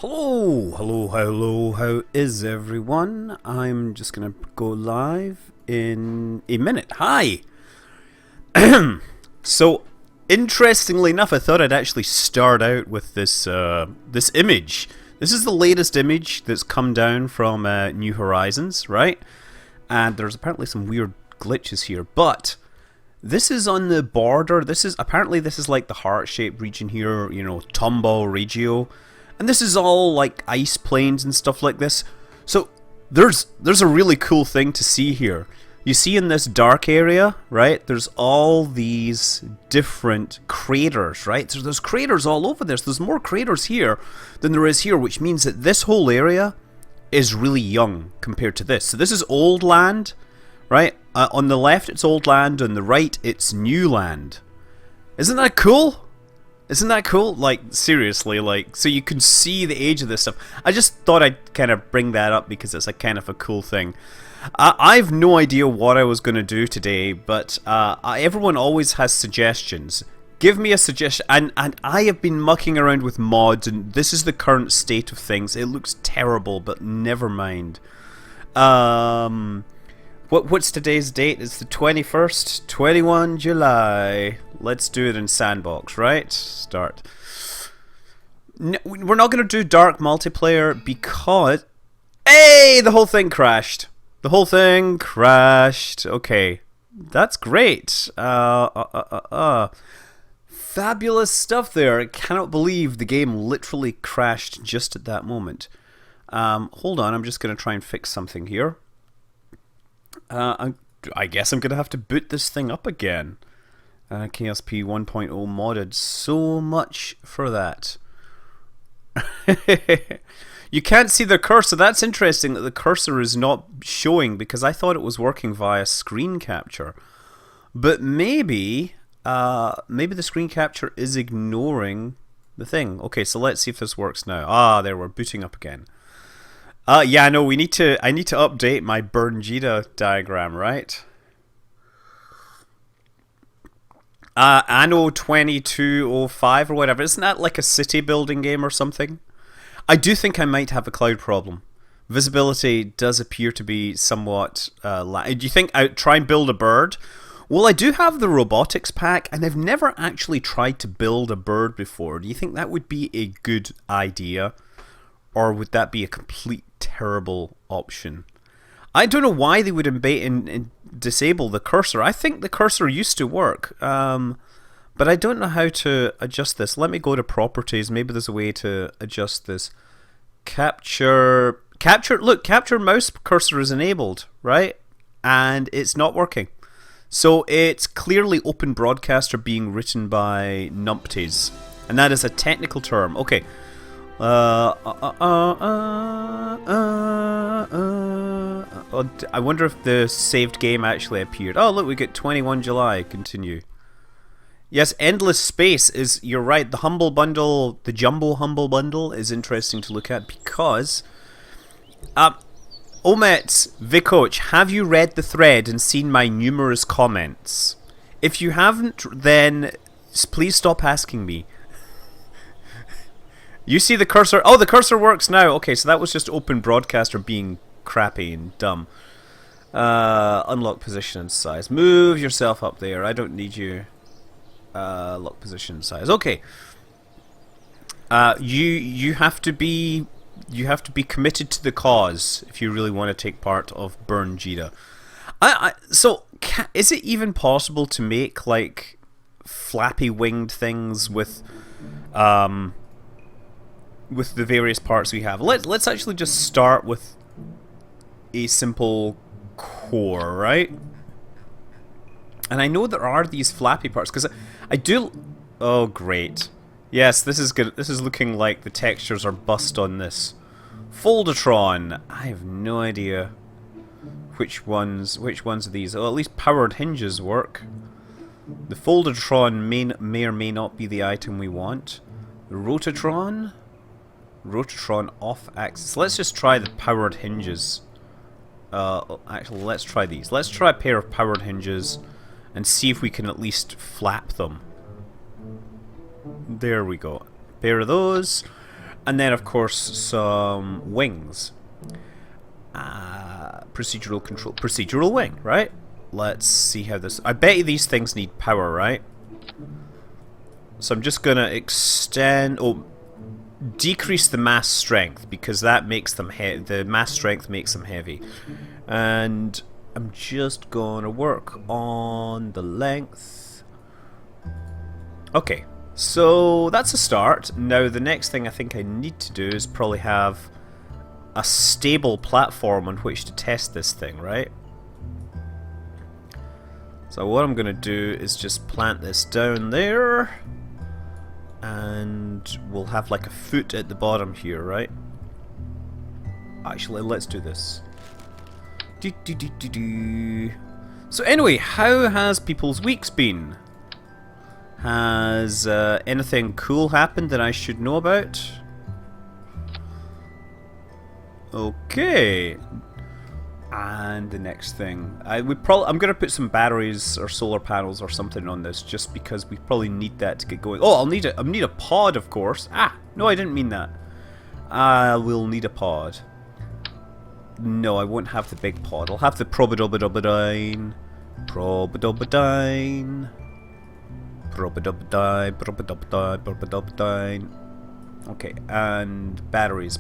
Hello, how is everyone? I'm just gonna go live in a minute. Hi! So, interestingly enough, I thought I'd actually start out with this image. This is the latest image that's come down from New Horizons, right? And there's apparently some weird glitches here, but this is on the border. This is like the heart-shaped region here, you know, Tomball Regio. And this is all like ice plains and stuff like this. So there's a really cool thing to see here. You see in this dark area, right? There's all these different craters, right? So there's craters all over this. There's more craters here than there is here, which means that this whole area is really young compared to this. So this is old land, right? On the left it's old land, on the right it's new land. Isn't that cool? Isn't that cool? Like, seriously, like, so you can see the age of this stuff. I just thought I'd kind of bring that up because it's a kind of a cool thing. I've no idea what I was going to do today, but everyone always has suggestions. Give me a suggestion, and I have been mucking around with mods, and this is the current state of things. It looks terrible, but never mind. What's today's date? It's the 21st, 21 July. Let's do it in sandbox, right? Start. No, we're not going to do dark multiplayer because... Hey! The whole thing crashed. The whole thing crashed. Okay. That's great. Fabulous stuff there. I cannot believe the game literally crashed just at that moment. Hold on, I'm just going to try and fix something here. I guess I'm going to have to boot this thing up again. KSP 1.0 modded. So much for that. You can't see the cursor. That's interesting that the cursor is not showing because I thought it was working via screen capture. But maybe the screen capture is ignoring the thing. Okay, so let's see if this works now. Ah, there, we're booting up again. Yeah, no, I need to update my Bernjita diagram, right? Anno 2205 or whatever. Isn't that like a city building game or something? I do think I might have a cloud problem. Visibility does appear to be somewhat... do you think I'd try and build a bird? Well, I do have the robotics pack, and I've never actually tried to build a bird before. Do you think that would be a good idea? Or would that be a complete terrible option? I don't know why they would disable the cursor. I think the cursor used to work, but I don't know how to adjust this. Let me go to properties. Maybe there's a way to adjust this. Look, capture mouse cursor is enabled, right? And it's not working. So it's clearly Open Broadcaster being written by numpties, and that is a technical term. Okay. I wonder if the saved game actually appeared. Oh, look, we get 21 July. Continue. Yes, Endless Space is... You're right. The Humble Bundle, the Jumbo Humble Bundle is interesting to look at because... Omets, Vikoch, have you read the thread and seen my numerous comments? If you haven't, then please stop asking me. You see the cursor? Oh, the cursor works now. Okay, so that was just Open Broadcaster being crappy and dumb. Unlock position and size. Move yourself up there. I don't need you. Lock position and size. Okay. You have to be committed to the cause if you really want to take part of Bernjita. So is it even possible to make like flappy winged things with the various parts we have? Let's actually just start with a simple core, right? And I know there are these flappy parts because I do... Oh, great. Yes, this is good. This is looking like the textures are bust on this. Foldatron. I have no idea which ones are these. Oh, at least powered hinges work. The Foldatron may or may not be the item we want. The Rotatron off axis. Let's just try the powered hinges. Actually, let's try these. Let's try a pair of powered hinges and see if we can at least flap them. There we go. Pair of those. And then, of course, some wings. Procedural control. Procedural wing, right? Let's see how this... I bet you these things need power, right? So I'm just going to extend... Oh, decrease the mass strength, because that makes them the mass strength makes them heavy. And I'm just going to work on the length. Okay, so that's a start. Now the next thing I think I need to do is probably have a stable platform on which to test this thing, right? So what I'm going to do is just plant this down there. And we'll have like a foot at the bottom here, right? Actually, let's do this. So anyway, how has people's weeks been? Has anything cool happened that I should know about? Okay. And the next thing, I'm gonna put some batteries or solar panels or something on this, just because we probably need that to get going. Oh, I'll need a pod, of course. Ah, no, I didn't mean that. I will need a pod. No, I won't have the big pod. I'll have the probidobidobidine. Probidobidine. Probidobidine. Probidobidine. Probidobidine. Okay, and batteries.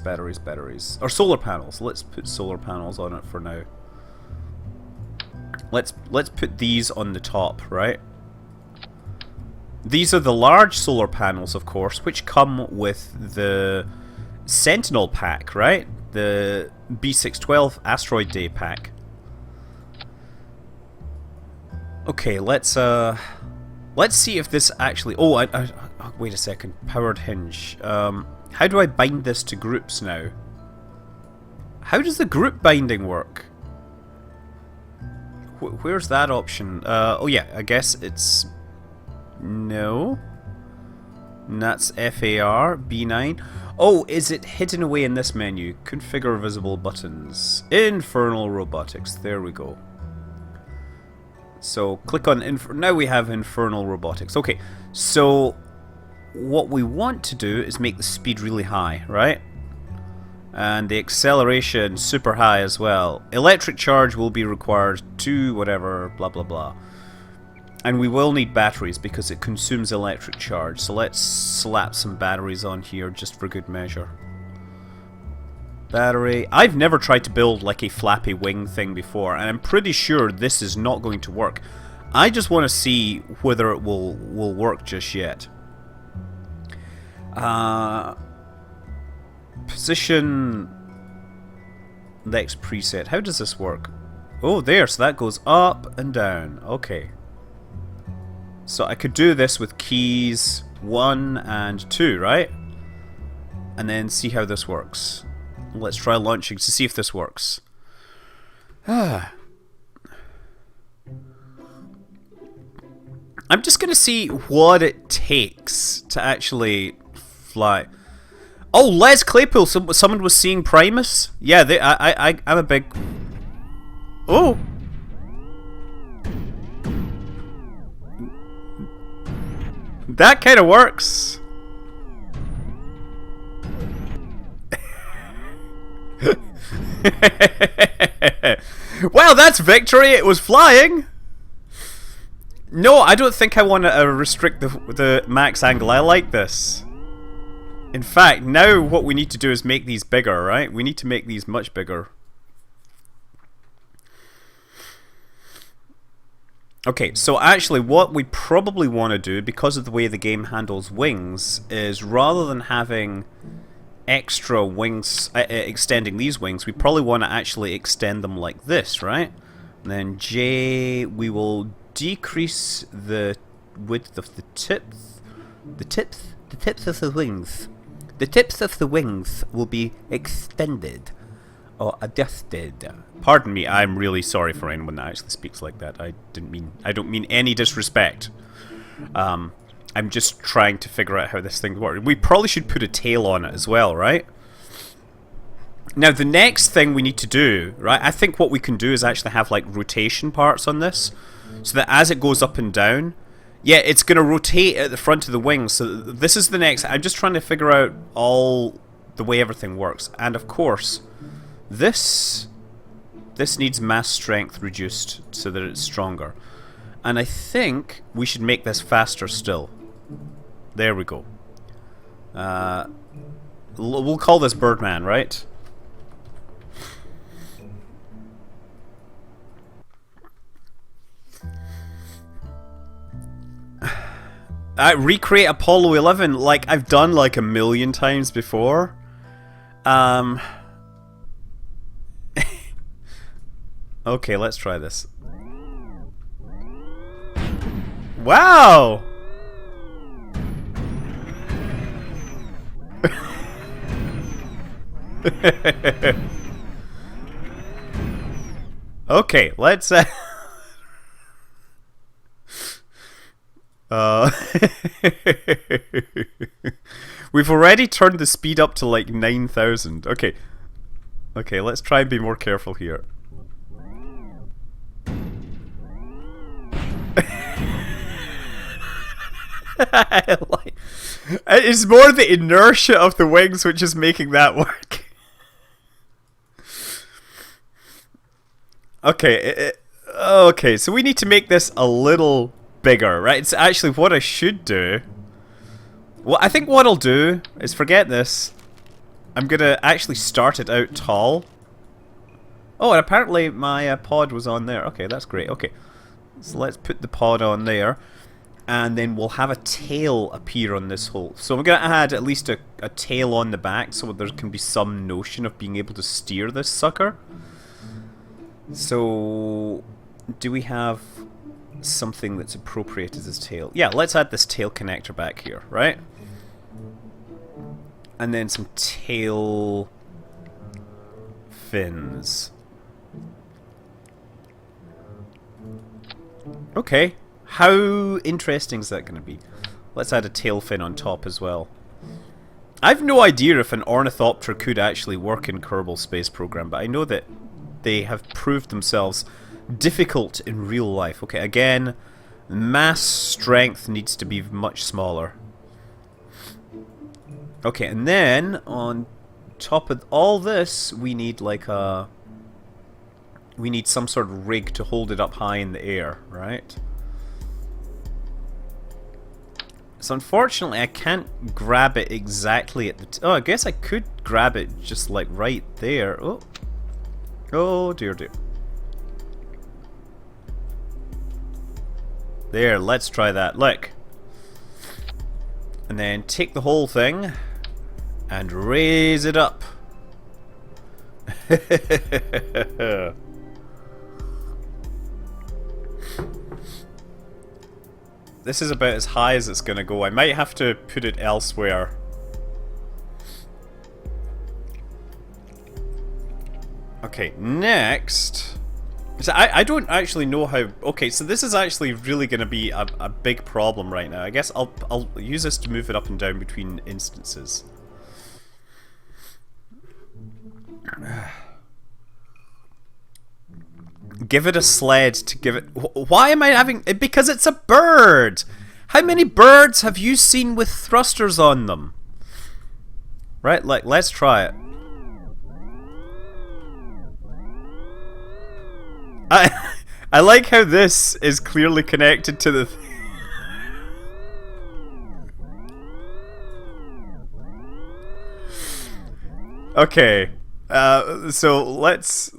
Or solar panels. Let's put solar panels on it for now. Let's put these on the top, right? These are the large solar panels, of course, which come with the Sentinel pack, right? The B612 Asteroid Day pack. Okay, let's see if this actually... Oh, wait a second. Powered hinge. How do I bind this to groups now? How does the group binding work? Where's that option? Oh yeah, I guess it's... No. And that's FAR, B9. Oh, is it hidden away in this menu? Configure visible buttons. Infernal robotics. There we go. So click on now we have infernal robotics. Okay, so what we want to do is make the speed really high, right? And the acceleration super high as well. Electric charge will be required to whatever, blah blah blah. And we will need batteries because it consumes electric charge. So let's slap some batteries on here just for good measure. Battery. I've never tried to build like a flappy wing thing before, and I'm pretty sure this is not going to work. I just want to see whether it will work just yet. Position next preset. How does this work? Oh, there. So that goes up and down. Okay. So I could do this with keys 1 and 2, right? And then see how this works. Let's try launching to see if this works. I'm just going to see what it takes to actually fly. Oh, Les Claypool! Someone was seeing Primus? Yeah, I'm a big... Oh! That kind of works. Well, that's victory. It was flying. No, I don't think I want to restrict the max angle. I like this. In fact, now what we need to do is make these bigger, right? We need to make these much bigger. Okay, so actually what we probably want to do, because of the way the game handles wings, is rather than having extra wings, extending these wings, we probably want to actually extend them like this, right? And then J, we will decrease the width of the tips of the wings. The tips of the wings will be extended. Or adjusted. Pardon me, I'm really sorry for anyone that actually speaks like that. I don't mean any disrespect. I'm just trying to figure out how this thing works. We probably should put a tail on it as well, right? Now the next thing we need to do, right? I think what we can do is actually have like rotation parts on this, so that as it goes up and down, yeah, it's going to rotate at the front of the wings. So this is the next. I'm just trying to figure out all the way everything works. And of course, this needs mass strength reduced so that it's stronger. And I think we should make this faster still. There we go. We'll call this Birdman, right? I recreate Apollo 11 like I've done like a million times before. Okay, let's try this. Wow! Okay, let's we've already turned the speed up to like 9,000. Okay. Okay, let's try and be more careful here. It's more the inertia of the wings which is making that work. Okay, okay, so we need to make this a little bigger, right? It's actually what I should do. Well, I think what I'll do is forget this. I'm gonna actually start it out tall. Oh, and apparently my pod was on there. Okay, that's great. Okay, so let's put the pod on there. And then we'll have a tail appear on this hole. So I'm going to add at least a tail on the back so there can be some notion of being able to steer this sucker. So, do we have something that's appropriate as his tail? Yeah, let's add this tail connector back here, right? And then some tail fins. Okay. How interesting is that going to be? Let's add a tail fin on top as well. I've no idea if an Ornithopter could actually work in Kerbal Space Program, but I know that they have proved themselves difficult in real life. Okay, again, mass strength needs to be much smaller. Okay, and then on top of all this, we need like a... we need some sort of rig to hold it up high in the air, right? So unfortunately I can't grab it exactly at the oh, I guess I could grab it just like right there. Oh. Oh dear dear. There, let's try that. Look. And then take the whole thing and raise it up. This is about as high as it's gonna go. I might have to put it elsewhere. Okay, next. So I don't actually know how... Okay, so this is actually really gonna be a big problem right now. I guess I'll use this to move it up and down between instances. Give it a sled to give it... Why am I having... Because it's a bird! How many birds have you seen with thrusters on them? Right, like, let's try it. I like how this is clearly connected to the... Okay. So let's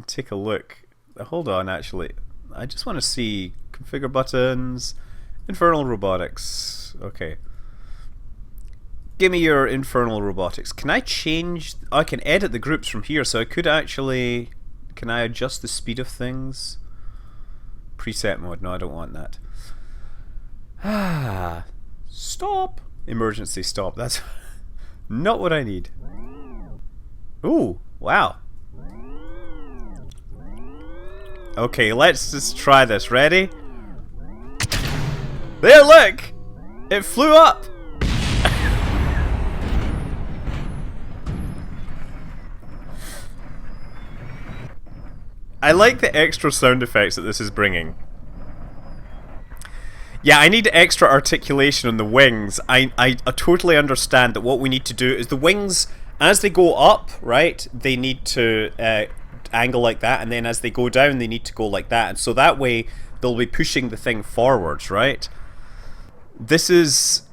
take a look. Hold on, actually. I just want to see configure buttons, infernal robotics. Okay. Give me your infernal robotics. Can I change... Oh, I can edit the groups from here, so I could actually... Can I adjust the speed of things? Preset mode. No, I don't want that. Ah. Stop. Emergency stop. That's not what I need. Ooh, wow. Okay, let's just try this. Ready? There, look! It flew up! I like the extra sound effects that this is bringing. Yeah, I need extra articulation on the wings. I totally understand that what we need to do is the wings, as they go up, right, they need to angle like that, and then as they go down, they need to go like that. And so that way, they'll be pushing the thing forwards, right? This is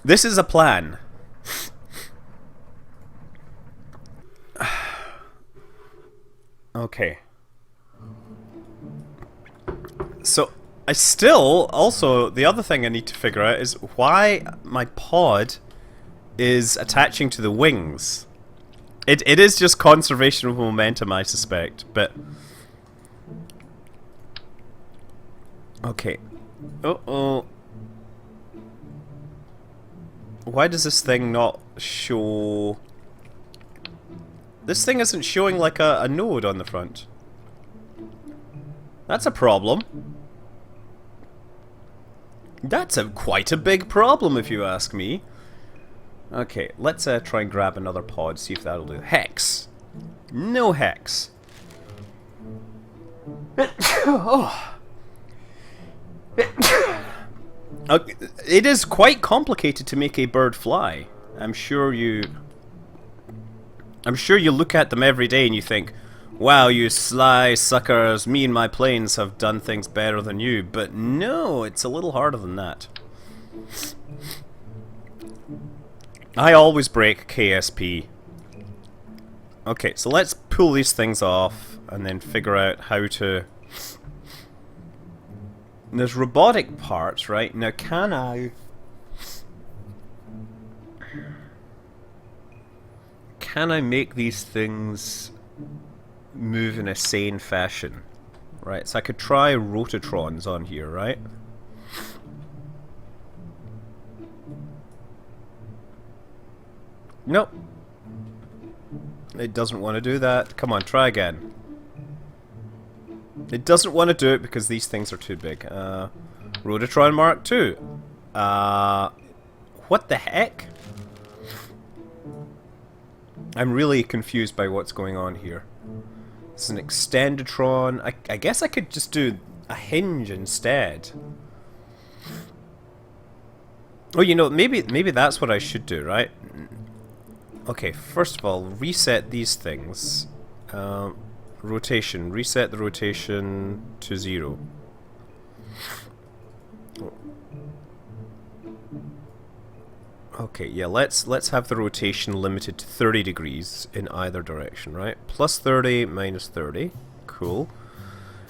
a plan. Okay. So I still also the other thing I need to figure out is why my pod is attaching to the wings. It is just conservation of momentum, I suspect, but okay. Uh-oh. Why does this thing not show? This thing isn't showing like a node on the front. That's a problem. That's quite a big problem if you ask me. Okay, let's try and grab another pod, see if that'll do. Hex. No hex. Oh. It is quite complicated to make a bird fly. I'm sure you look at them every day and you think, wow, you sly suckers, me and my planes have done things better than you. But no, it's a little harder than that. I always break KSP. Okay, so let's pull these things off and then figure out how to... There's robotic parts, right? Now can I make these things move in a sane fashion? Right, so I could try rotatrons on here, right? Nope. It doesn't want to do that. Come on, try again. It doesn't want to do it because these things are too big. Rotatron Mark II. What the heck? I'm really confused by what's going on here. It's an Extenditron. I guess I could just do a hinge instead. Oh, you know, maybe that's what I should do, right? Okay, first of all, reset these things. Rotation. Reset the rotation to 0. Okay, yeah, let's have the rotation limited to 30 degrees in either direction, right? Plus 30, minus 30. Cool.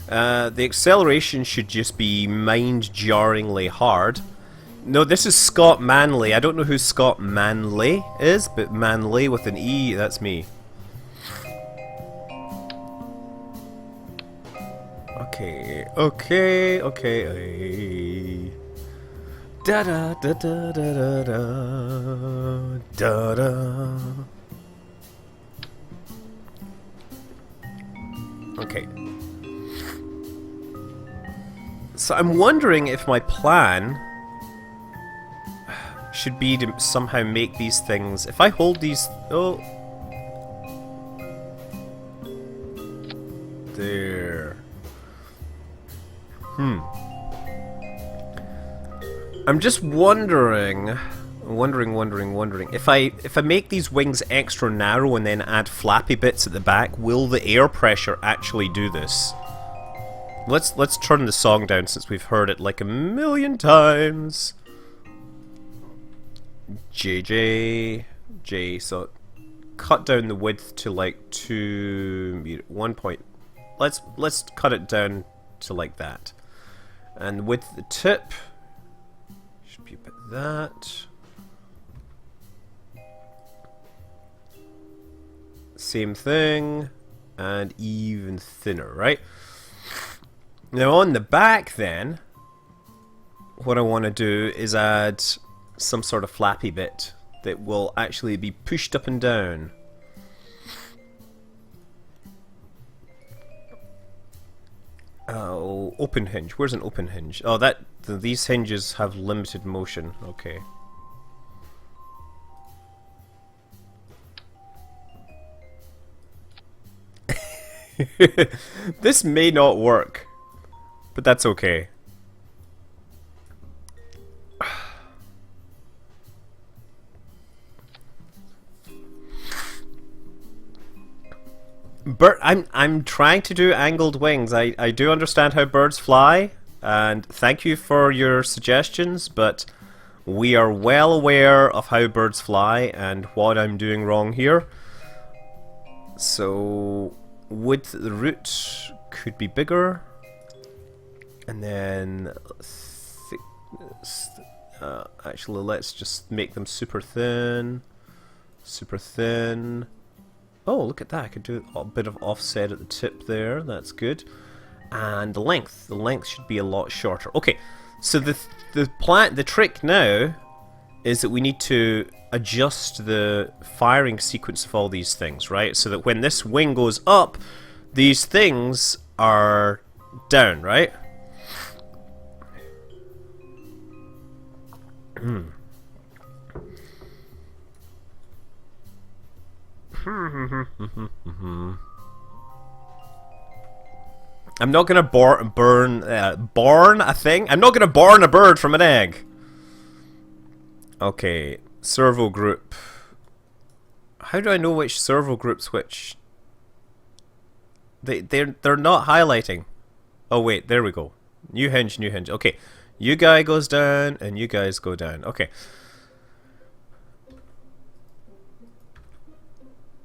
The acceleration should just be mind-jarringly hard. No, this is Scott Manley. I don't know who Scott Manley is, but Manley with an E, that's me. Okay, okay, okay. Da da da da da da da da. Okay. So I'm wondering if my plan should be to somehow make these things. If I hold these, oh, there. I'm just wondering if I make these wings extra narrow and then add flappy bits at the back, will the air pressure actually do this? Let's turn the song down since we've heard it like a million times. J. So cut down the width to like 2 meters. 1 point. Let's cut it down to like that. And with the tip should be about that. Same thing, and even thinner, right? Now on the back then, what I want to do is add some sort of flappy bit that will actually be pushed up and down. Oh, open hinge. Where's an open hinge? Oh, these hinges have limited motion. Okay. This may not work, but that's okay. I'm trying to do angled wings. I do understand how birds fly, and thank you for your suggestions, but we are well aware of how birds fly and what I'm doing wrong here. So, width of the root could be bigger, and then thickness. Actually, let's just make them super thin. Super thin. Oh, look at that. I could do a bit of offset at the tip there. That's good. And the length. The length should be a lot shorter. Okay, so the trick now is that we need to adjust the firing sequence of all these things, right? So that when this wing goes up, these things are down, right? I'm not gonna burn a thing. I'm not gonna born a bird from an egg. Okay, servo group. How do I know which servo group's which? They're not highlighting. Oh wait, there we go. New hinge, new hinge. Okay, you guy goes down and you guys go down. Okay.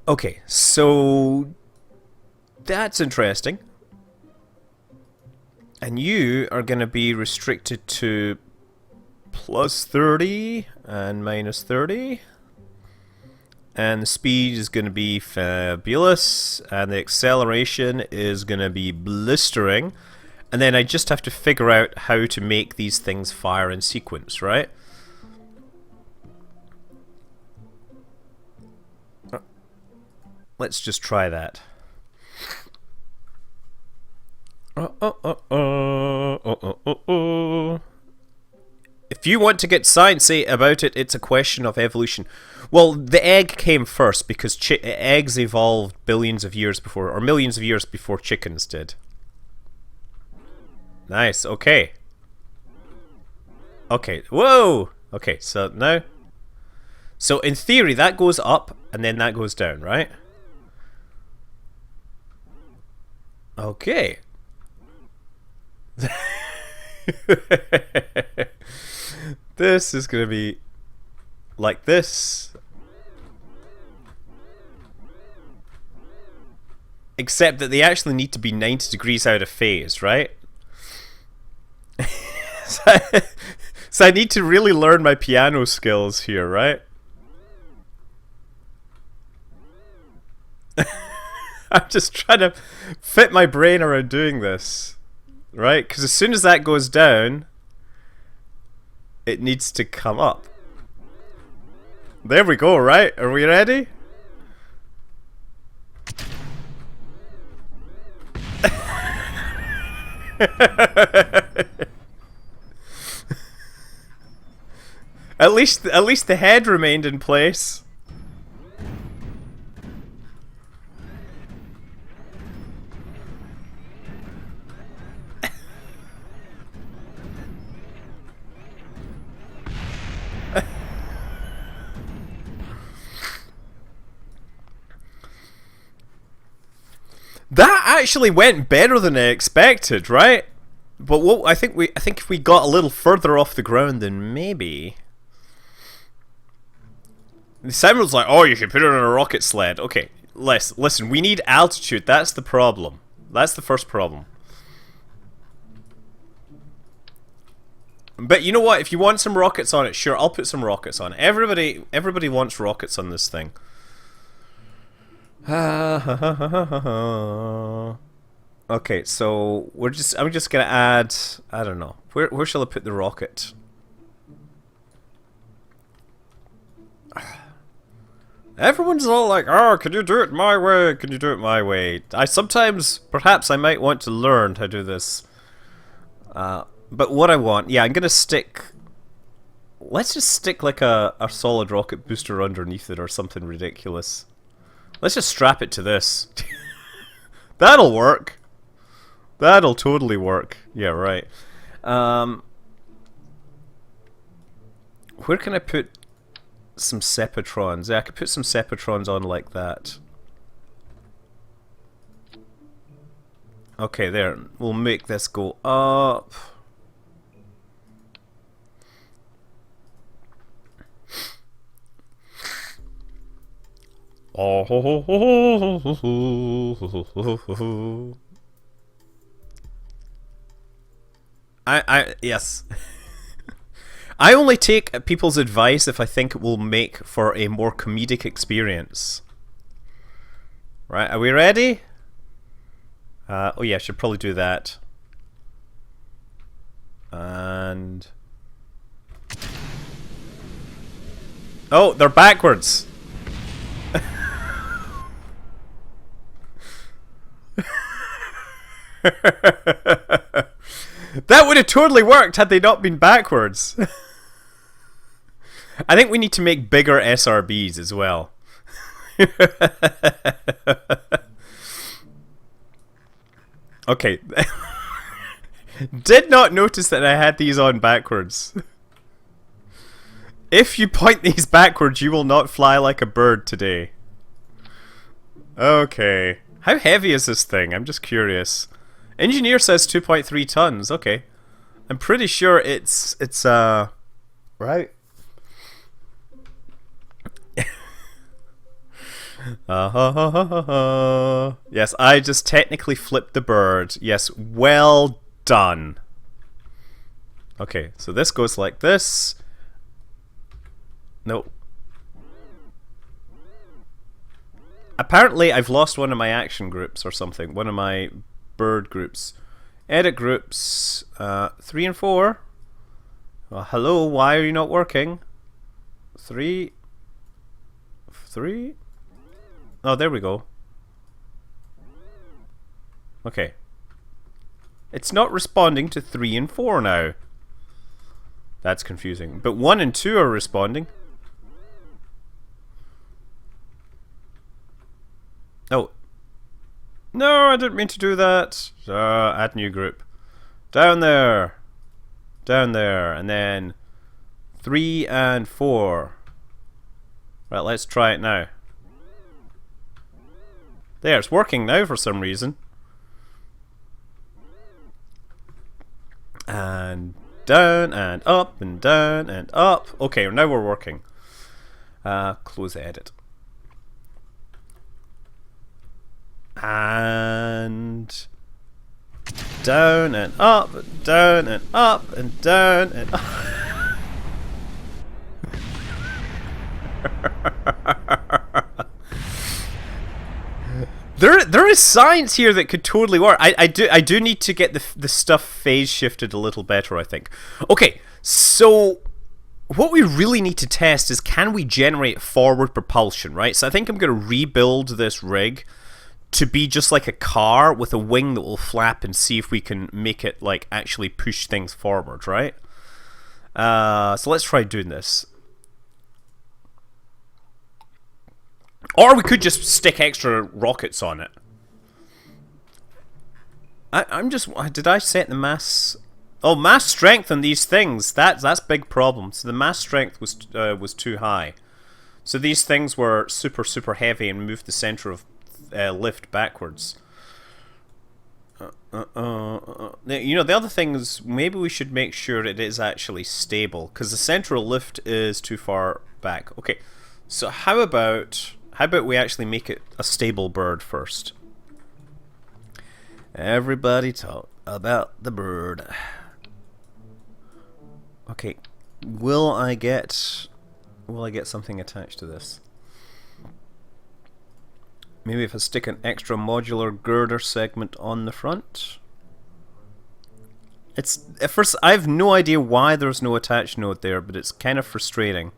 Okay, so that's interesting. And you are going to be restricted to plus 30 and minus 30. And the speed is going to be fabulous. And the acceleration is going to be blistering. And then I just have to figure out how to make these things fire in sequence, right? Let's just try that. If you want to get sciencey about it, it's a question of evolution. Well, the egg came first because eggs evolved billions of years before, or millions of years before chickens did. Nice, okay. Okay, whoa! Okay, so now... So in theory, that goes up, and then that goes down, right? Okay. This is going to be like this. Except that they actually need to be 90 degrees out of phase, right? So I need to really learn my piano skills here, right? I'm just trying to fit my brain around doing this, right? Because as soon as that goes down, it needs to come up. There we go, right? Are we ready? At least the head remained in place. That actually went better than I expected, right? But what I think if we got a little further off the ground, then maybe. Simon's like, oh, you should put it on a rocket sled. Okay, listen, we need altitude. That's the problem. That's the first problem. But you know what? If you want some rockets on it, sure, I'll put some rockets on it. Everybody wants rockets on this thing. Okay, so I'm just gonna add, I don't know, where shall I put the rocket? Everyone's all like, oh, can you do it my way? Can you do it my way? Perhaps I might want to learn how to do this. But what I want, yeah, I'm gonna stick, let's just stick like a solid rocket booster underneath it or something ridiculous. Let's just strap it to this. That'll work. That'll totally work. Yeah, right. Where can I put some Sepatrons? Yeah, I could put some Sepatrons on like that. Okay, there. We'll make this go up. Yes. I only take people's advice if I think it will make for a more comedic experience. Right, are we ready? Oh yeah, I should probably do that. And... oh, they're backwards! That would have totally worked had they not been backwards. I think we need to make bigger SRBs as well. Okay. Did not notice that I had these on backwards. If you point these backwards, you will not fly like a bird today. Okay. How heavy is this thing? I'm just curious. Engineer says 2.3 tons. Okay. I'm pretty sure it's right. Yes, I just technically flipped the bird. Yes, well done. Okay, so this goes like this. Nope. Apparently, I've lost one of my action groups or something. One of my bird groups. Edit groups 3 and 4. Well, hello, why are you not working? 3. Oh, there we go. Okay. It's not responding to 3 and 4 now. That's confusing. But 1 and 2 are responding. Oh. No, I didn't mean to do that. Add new group. Down there. Down there. And then 3 and 4. Right, let's try it now. There, it's working now for some reason. And down and up and down and up. Okay, now we're working. Close the edit. And down and up, down and up and down and up. There is science here that could totally work. I do need to get the stuff phase shifted a little better, I think. Okay, so what we really need to test is, can we generate forward propulsion, right? So I think I'm going to rebuild this rig to be just like a car with a wing that will flap, and see if we can make it like actually push things forward, right? So let's try doing this. Or we could just stick extra rockets on it. I'm just... did I set the mass... oh, mass strength on these things. That's big problem. So the mass strength was too high. So these things were super heavy and moved the center of lift backwards. You know, the other thing is, maybe we should make sure it is actually stable, because the central lift is too far back. Okay, so how about we actually make it a stable bird first? Everybody talk about the bird. Okay, will I get something attached to this? Maybe if I stick an extra modular girder segment on the front. It's at first I have no idea why there's no attached node there, but it's kind of frustrating.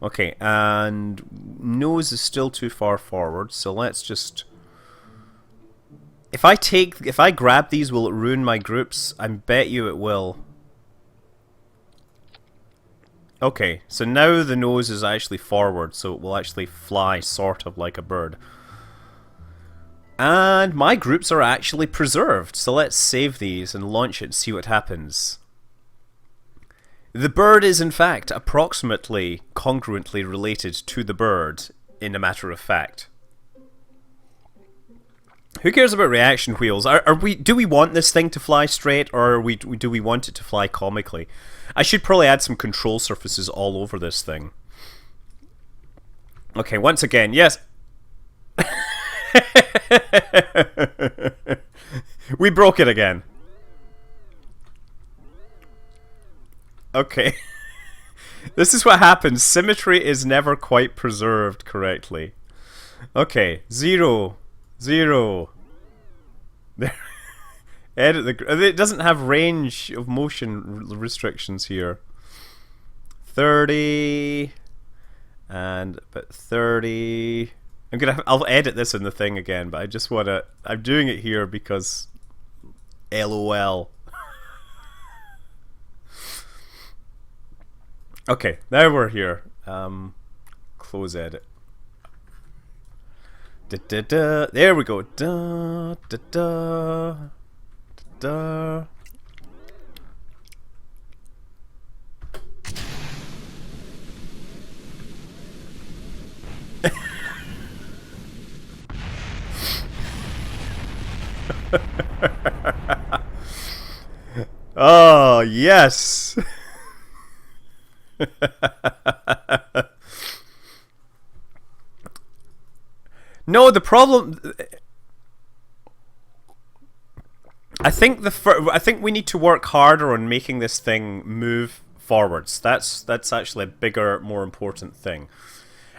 Okay, and nose is still too far forward, so let's just... If I grab these, will it ruin my groups? I bet you it will. Okay, so now the nose is actually forward, so it will actually fly sort of like a bird. And my groups are actually preserved, so let's save these and launch it and see what happens. The bird is in fact approximately congruently related to the bird, in a matter of fact. Who cares about reaction wheels? Are we? Do we want this thing to fly straight, or do we want it to fly comically? I should probably add some control surfaces all over this thing. Okay, once again, yes. We broke it again. Okay. This is what happens. Symmetry is never quite preserved correctly. Okay, 0, 0. There. Edit the. It doesn't have range of motion restrictions here. 30 and about 30. I'll edit this in the thing again, but I just wanna. I'm doing it here because, LOL. Okay, now we're here. Close edit. Da, da, da. There we go. Da, da, da, da, da. Oh, yes. No, the problem. I think we need to work harder on making this thing move forwards. That's actually a bigger, more important thing.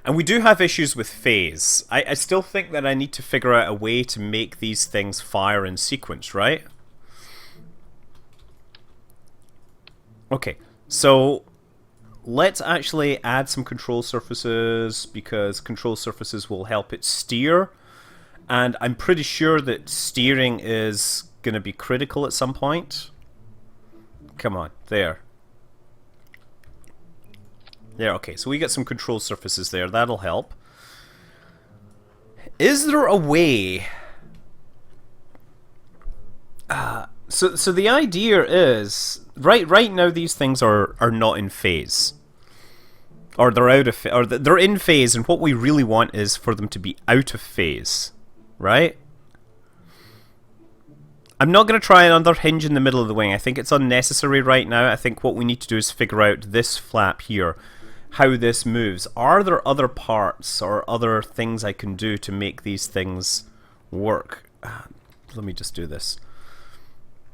And we do have issues with phase. I still think that I need to figure out a way to make these things fire in sequence, right? Okay, so let's actually add some control surfaces, because control surfaces will help it steer. And I'm pretty sure that steering is going to be critical at some point. Come on, there. There, okay, so we get some control surfaces there. That'll help. Is there a way... So the idea is... Right now these things are not in phase. Or they're out of or they're in phase, and what we really want is for them to be out of phase. Right? I'm not going to try another hinge in the middle of the wing. I think it's unnecessary right now. I think what we need to do is figure out this flap here, how this moves. Are there other parts or other things I can do to make these things work? Let me just do this.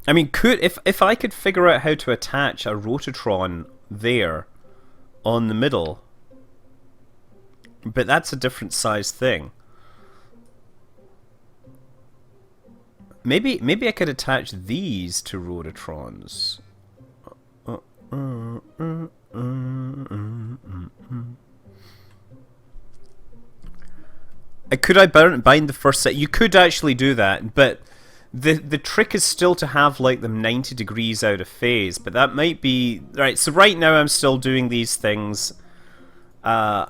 I mean, if I could figure out how to attach a rototron there on the middle, but that's a different size thing. Maybe I could attach these to rototrons. Could I bind the first set? You could actually do that, but the trick is still to have like them 90 degrees out of phase. But that might be right. So right now I'm still doing these things. So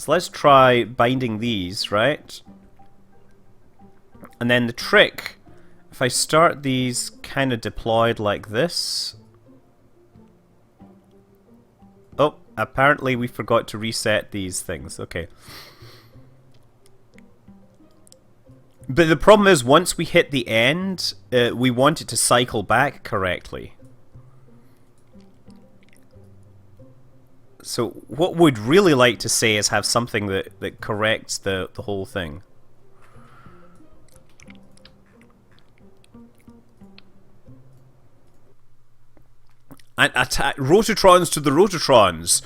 let's try binding these, right? And then the trick, if I start these kind of deployed like this... Oh, apparently we forgot to reset these things. Okay. But the problem is, once we hit the end, we want it to cycle back correctly. So what we'd really like to say is have something that corrects the whole thing. And attack rototrons to the rototrons.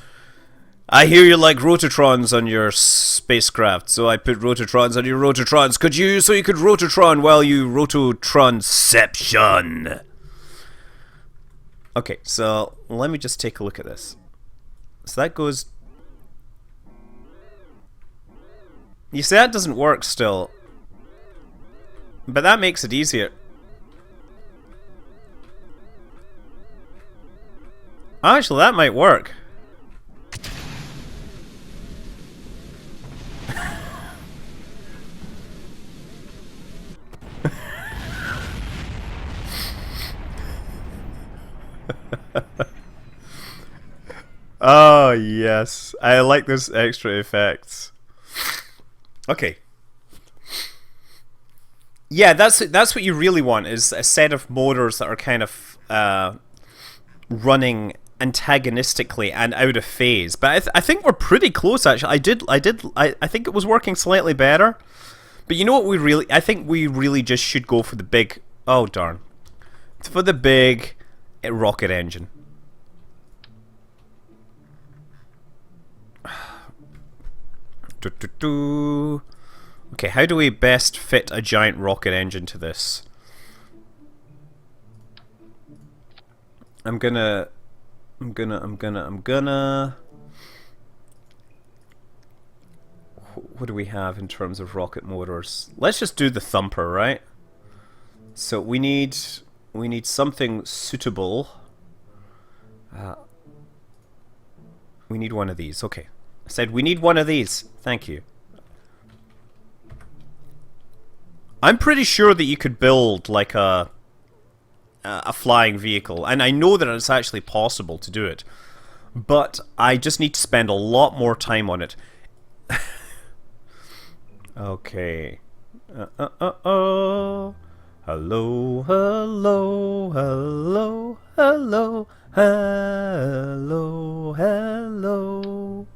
I hear you like rototrons on your spacecraft, so I put rototrons on your rototrons. So you could rototron while you rototronception. Okay, so let me just take a look at this. So that goes... You see, that doesn't work still. But that makes it easier. Actually, that might work. Oh, yes. I like this extra effects. Okay. Yeah, that's what you really want, is a set of motors that are kind of running antagonistically and out of phase. But I think we're pretty close, actually. I think it was working slightly better. But you know what I think we really just should go for the big, oh darn, for the big rocket engine. Okay, how do we best fit a giant rocket engine to this? I'm gonna what do we have in terms of rocket motors? Let's just do the thumper, right? So we need something suitable. We need one of these. Okay. I said we need one of these. Thank you. I'm pretty sure that you could build like a flying vehicle, and I know that it's actually possible to do it, but I just need to spend a lot more time on it. Okay. Hello, hello, hello, hello, hello, hello,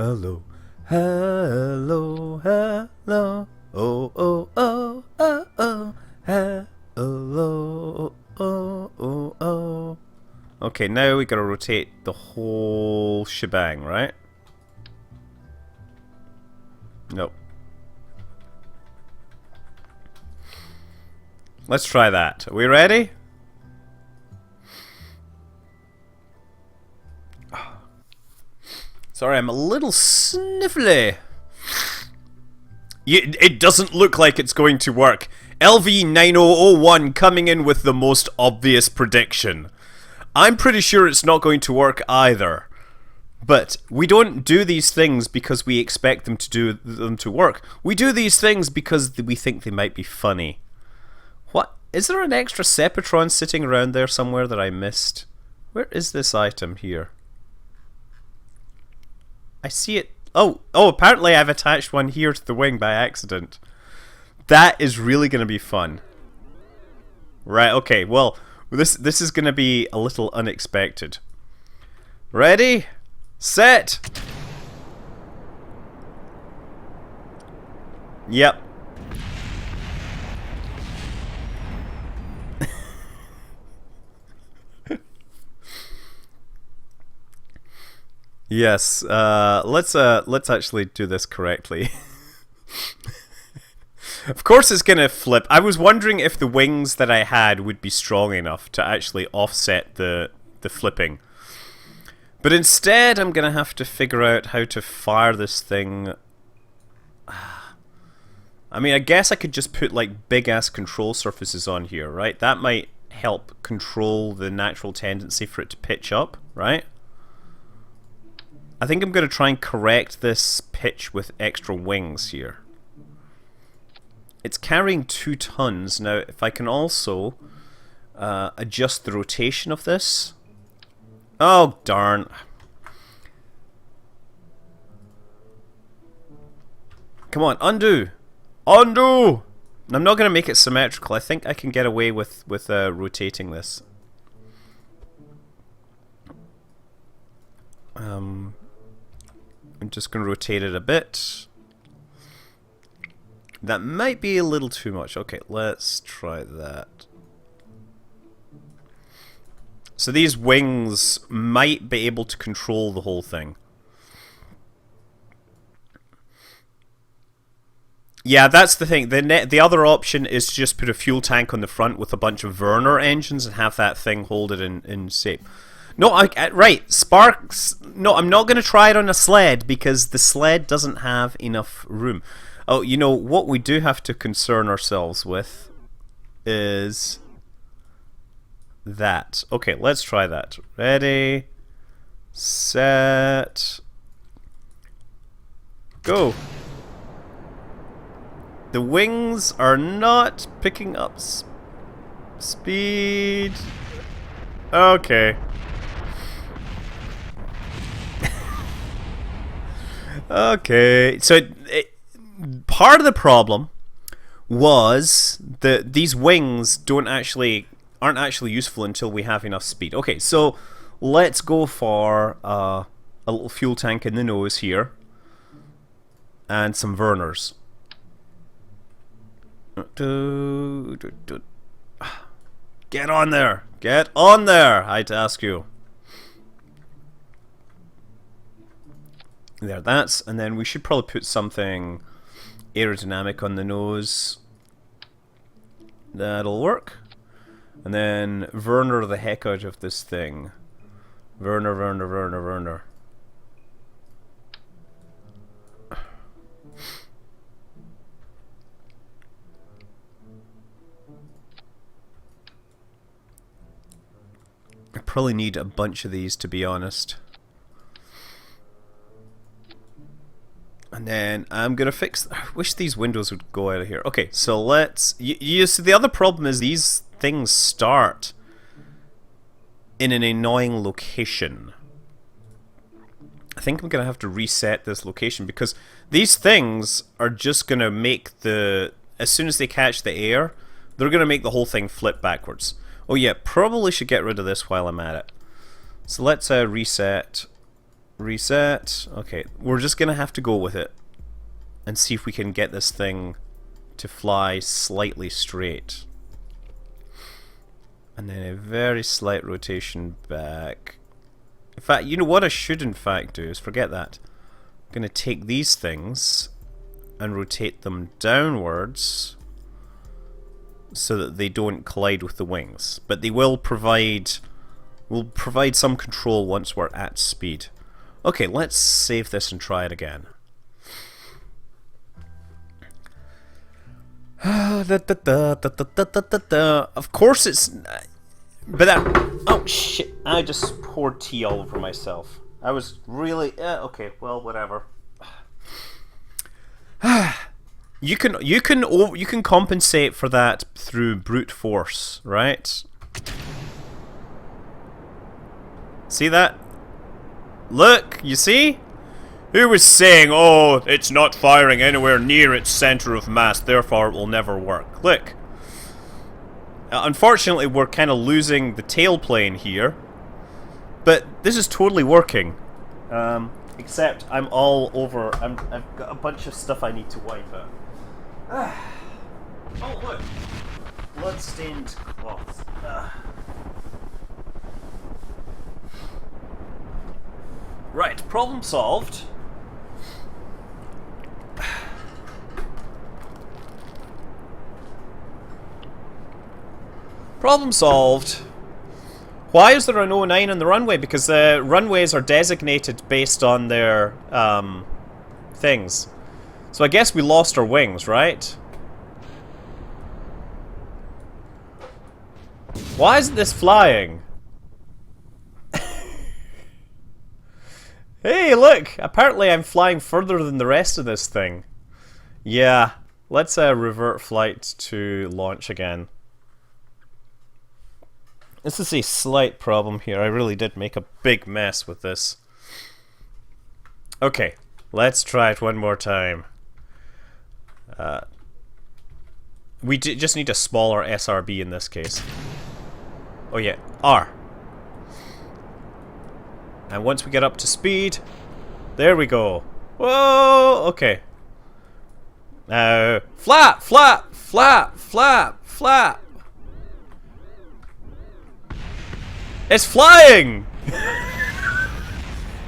hello, hello, hello. Oh, oh, oh, oh, oh, hello, oh, oh, oh. Okay, now we gotta rotate the whole shebang, right? Nope. Let's try that. Are we ready? Sorry, I'm a little sniffly. It doesn't look like it's going to work. LV9001 coming in with the most obvious prediction. I'm pretty sure it's not going to work either. But we don't do these things because we expect them to work. We do these things because we think they might be funny. What? Is there an extra Sepatron sitting around there somewhere that I missed? Where is this item here? I see it. Oh, apparently I've attached one here to the wing by accident. That is really going to be fun. Right, okay, well, this is going to be a little unexpected. Ready? Set! Yep. Yes, let's actually do this correctly. Of course it's gonna flip. I was wondering if the wings that I had would be strong enough to actually offset the flipping. But instead I'm gonna have to figure out how to fire this thing. I mean, I guess I could just put like big ass control surfaces on here, right? That might help control the natural tendency for it to pitch up, right? I think I'm going to try and correct this pitch with extra wings here. It's carrying 2 tons. Now, if I can also adjust the rotation of this. Oh, darn. Come on, undo! Undo! I'm not going to make it symmetrical. I think I can get away with rotating this. I'm just going to rotate it a bit. That might be a little too much. Okay, let's try that. So these wings might be able to control the whole thing. Yeah, that's the thing. The other option is to just put a fuel tank on the front with a bunch of Werner engines and have that thing hold it in shape. No, right, sparks. No, I'm not going to try it on a sled because the sled doesn't have enough room. Oh, you know, what we do have to concern ourselves with is that. Okay, let's try that. Ready, set, go. The wings are not picking up speed. Okay. Okay, so part of the problem was that these wings aren't actually useful until we have enough speed. Okay, so let's go for a little fuel tank in the nose here, and some Werners. Get on there! Get on there! I'd ask you. There, that's, and then we should probably put something aerodynamic on the nose. That'll work. And then Werner the heck out of this thing. Werner, Werner, Werner, Werner. I probably need a bunch of these, to be honest. And then I'm gonna fix. I wish these windows would go out of here. Okay, so let's. You see, the other problem is these things start in an annoying location. I think I'm gonna have to reset this location because these things are just gonna make the. As soon as they catch the air, they're gonna make the whole thing flip backwards. Oh yeah, probably should get rid of this while I'm at it. So let's reset. Reset. Okay, we're just gonna have to go with it and see if we can get this thing to fly slightly straight. And then a very slight rotation back. In fact, you know what I should in fact do is forget that. I'm gonna take these things and rotate them downwards so that they don't collide with the wings. But they will provide some control once we're at speed. Okay, let's save this and try it again. Of course it's... But that... Oh shit, I just poured tea all over myself. I was really... okay, well, whatever. You can compensate for that through brute force, right? See that? Look, you see? Who was saying, oh, it's not firing anywhere near its center of mass, therefore it will never work? Look. Unfortunately, we're kind of losing the tailplane here. But this is totally working. Except I'm all over... I've got a bunch of stuff I need to wipe out. Oh, look. Blood-stained cloth. Right, problem solved. Problem solved. Why is there an 09 on the runway? Because the runways are designated based on their things. So I guess we lost our wings, right? Why isn't this flying? Hey, look! Apparently I'm flying further than the rest of this thing. Yeah, let's revert flight to launch again. This is a slight problem here. I really did make a big mess with this. Okay, let's try it one more time. We just need a smaller SRB in this case. Oh yeah, R. And once we get up to speed, there we go. Whoa, okay. Now, flap, flap, flap, flap, flap. It's flying!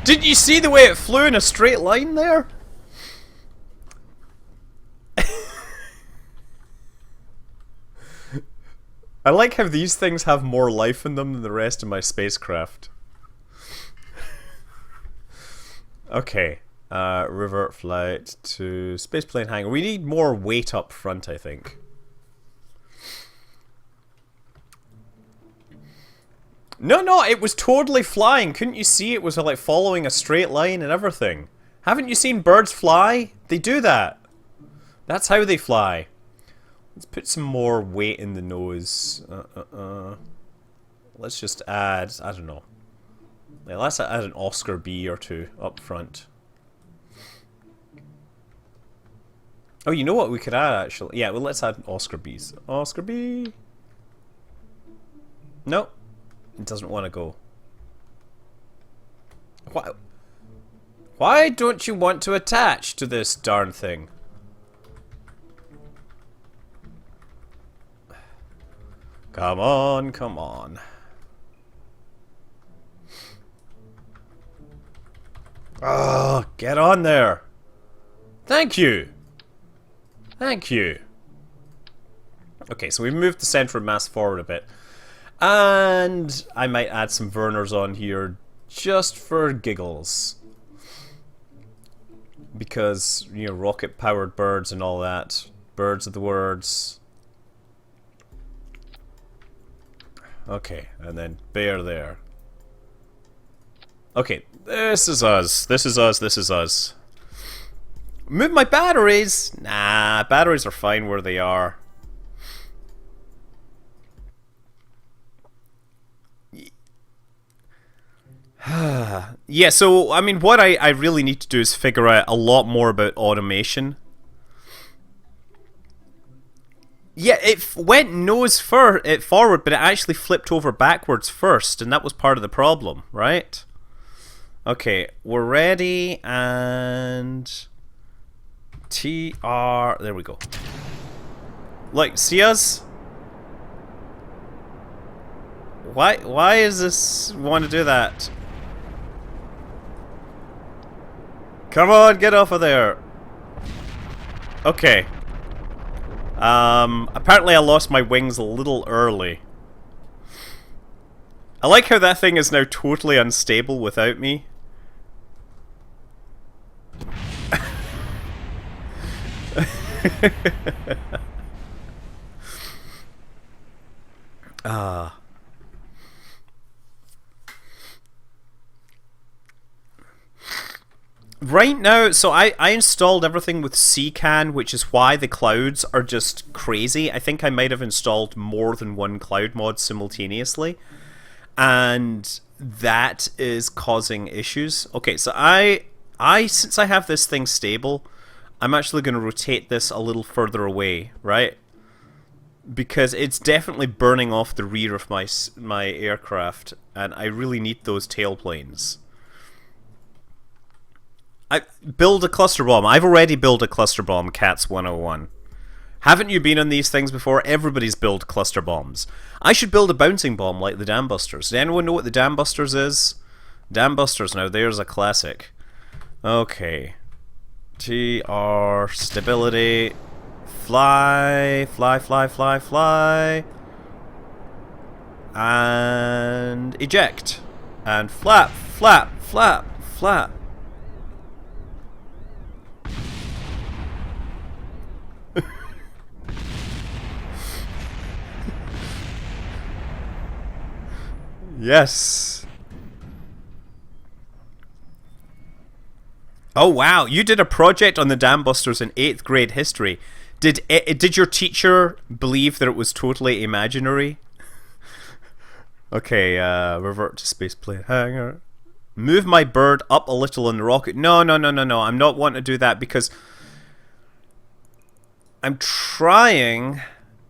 Didn't you see the way it flew in a straight line there? I like how these things have more life in them than the rest of my spacecraft. Okay, revert flight to spaceplane hangar. We need more weight up front, I think. No, it was totally flying. Couldn't you see it was like following a straight line and everything? Haven't you seen birds fly? They do that. That's how they fly. Let's put some more weight in the nose. Let's just add, I don't know. Let's add an Oscar B or two up front. Oh, you know what we could add actually? Yeah, well, let's add Oscar bees. Oscar bee. Nope, it doesn't want to go. Why? Why don't you want to attach to this darn thing? Come on, come on. Oh, get on there. Thank you. Thank you. Okay, so we moved the center of mass forward a bit. And I might add some Werners on here just for giggles. Because, you know, rocket-powered birds and all that. Birds of the words. Okay, and then bear there. Okay, this is us. This is us. This is us. Move my batteries? Nah, batteries are fine where they are. Yeah, so, I mean, what I really need to do is figure out a lot more about automation. Yeah, it went forward, but it actually flipped over backwards first, and that was part of the problem, right? Okay, we're ready, and... TR... There we go. Like, see us? Why is this want to do that? Come on, get off of there. Okay. Apparently I lost my wings a little early. I like how that thing is now totally unstable without me. Ah. Right now, so I installed everything with CCAN, which is why the clouds are just crazy. I think I might have installed more than one cloud mod simultaneously. And that is causing issues. Okay, so since I have this thing stable, I'm actually going to rotate this a little further away, right? Because it's definitely burning off the rear of my aircraft, and I really need those tailplanes. Build a cluster bomb. I've already built a cluster bomb, Cats 101. Haven't you been on these things before? Everybody's built cluster bombs. I should build a bouncing bomb like the Dam Busters. Does anyone know what the Dam Busters is? Dam Busters, now there's a classic. Okay. TR, stability, fly, fly, fly, fly, fly, and eject, and flap, flap, flap, flap. Yes. Oh wow, you did a project on the Dam Busters in 8th grade history. Did your teacher believe that it was totally imaginary? Okay, revert to spaceplane hangar. Move my bird up a little in the rocket. No, no, no, no, no. I'm not wanting to do that because I'm trying.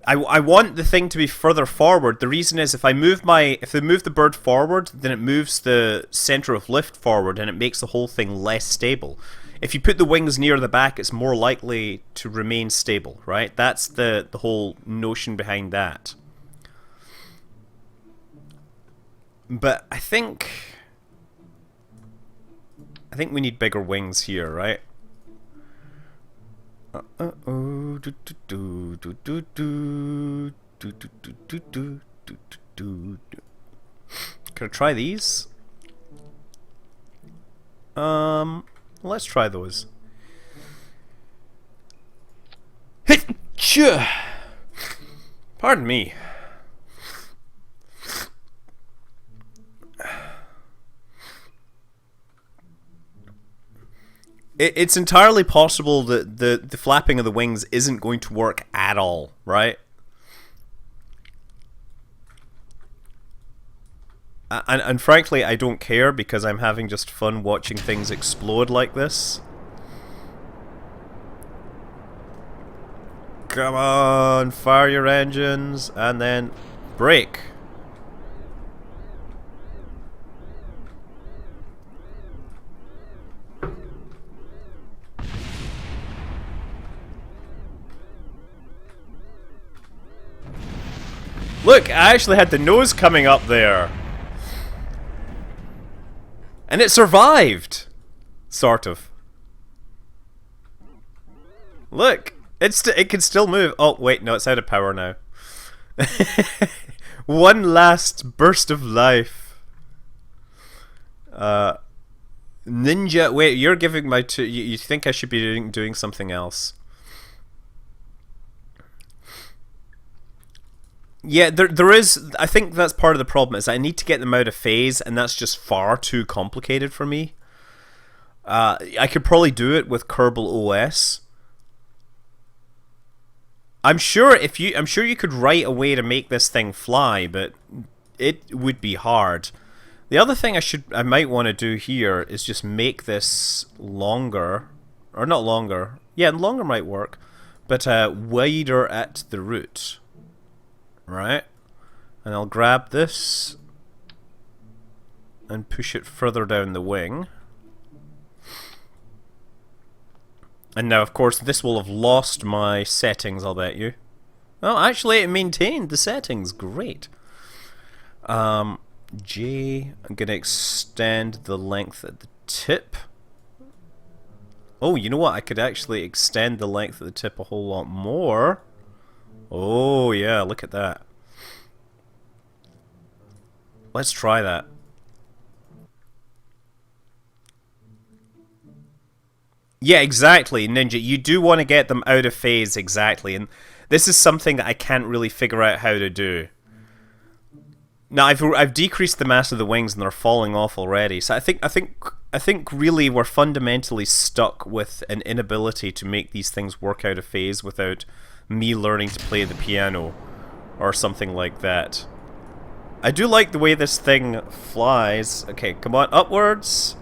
I want the thing to be further forward. The reason is if they move the bird forward, then it moves the center of lift forward and it makes the whole thing less stable. If you put the wings near the back, it's more likely to remain stable, right? That's the whole notion behind that. But I think we need bigger wings here, right? Can I try these? Let's try those. Pardon me. It's entirely possible that the flapping of the wings isn't going to work at all, right? And frankly, I don't care because I'm having just fun watching things explode like this. Come on, fire your engines, and then brake. Look, I actually had the nose coming up there. And it survived. Sort of. Look, it can still move. Oh, wait, no, it's out of power now. One last burst of life. Ninja, wait, you're giving my two. You think I should be doing something else? Yeah, there is. I think that's part of the problem is I need to get them out of phase, and that's just far too complicated for me. I could probably do it with Kerbal OS. I'm sure you could write a way to make this thing fly, but it would be hard. The other thing I might want to do here is just make this longer, or not longer. Yeah, longer might work, but wider at the root. Right, and I'll grab this and push it further down the wing. And now, of course, this will have lost my settings, I'll bet you. Oh, actually, it maintained the settings. Great. J, I'm going to extend the length at the tip. Oh, you know what? I could actually extend the length of the tip a whole lot more. Oh, yeah, look at that. Let's try that. Yeah, exactly, Ninja. You do want to get them out of phase, exactly. And this is something that I can't really figure out how to do. Now, I've decreased the mass of the wings and they're falling off already. So I think really we're fundamentally stuck with an inability to make these things work out of phase without me learning to play the piano or something like that. I do like the way this thing flies. Okay, come on, upwards.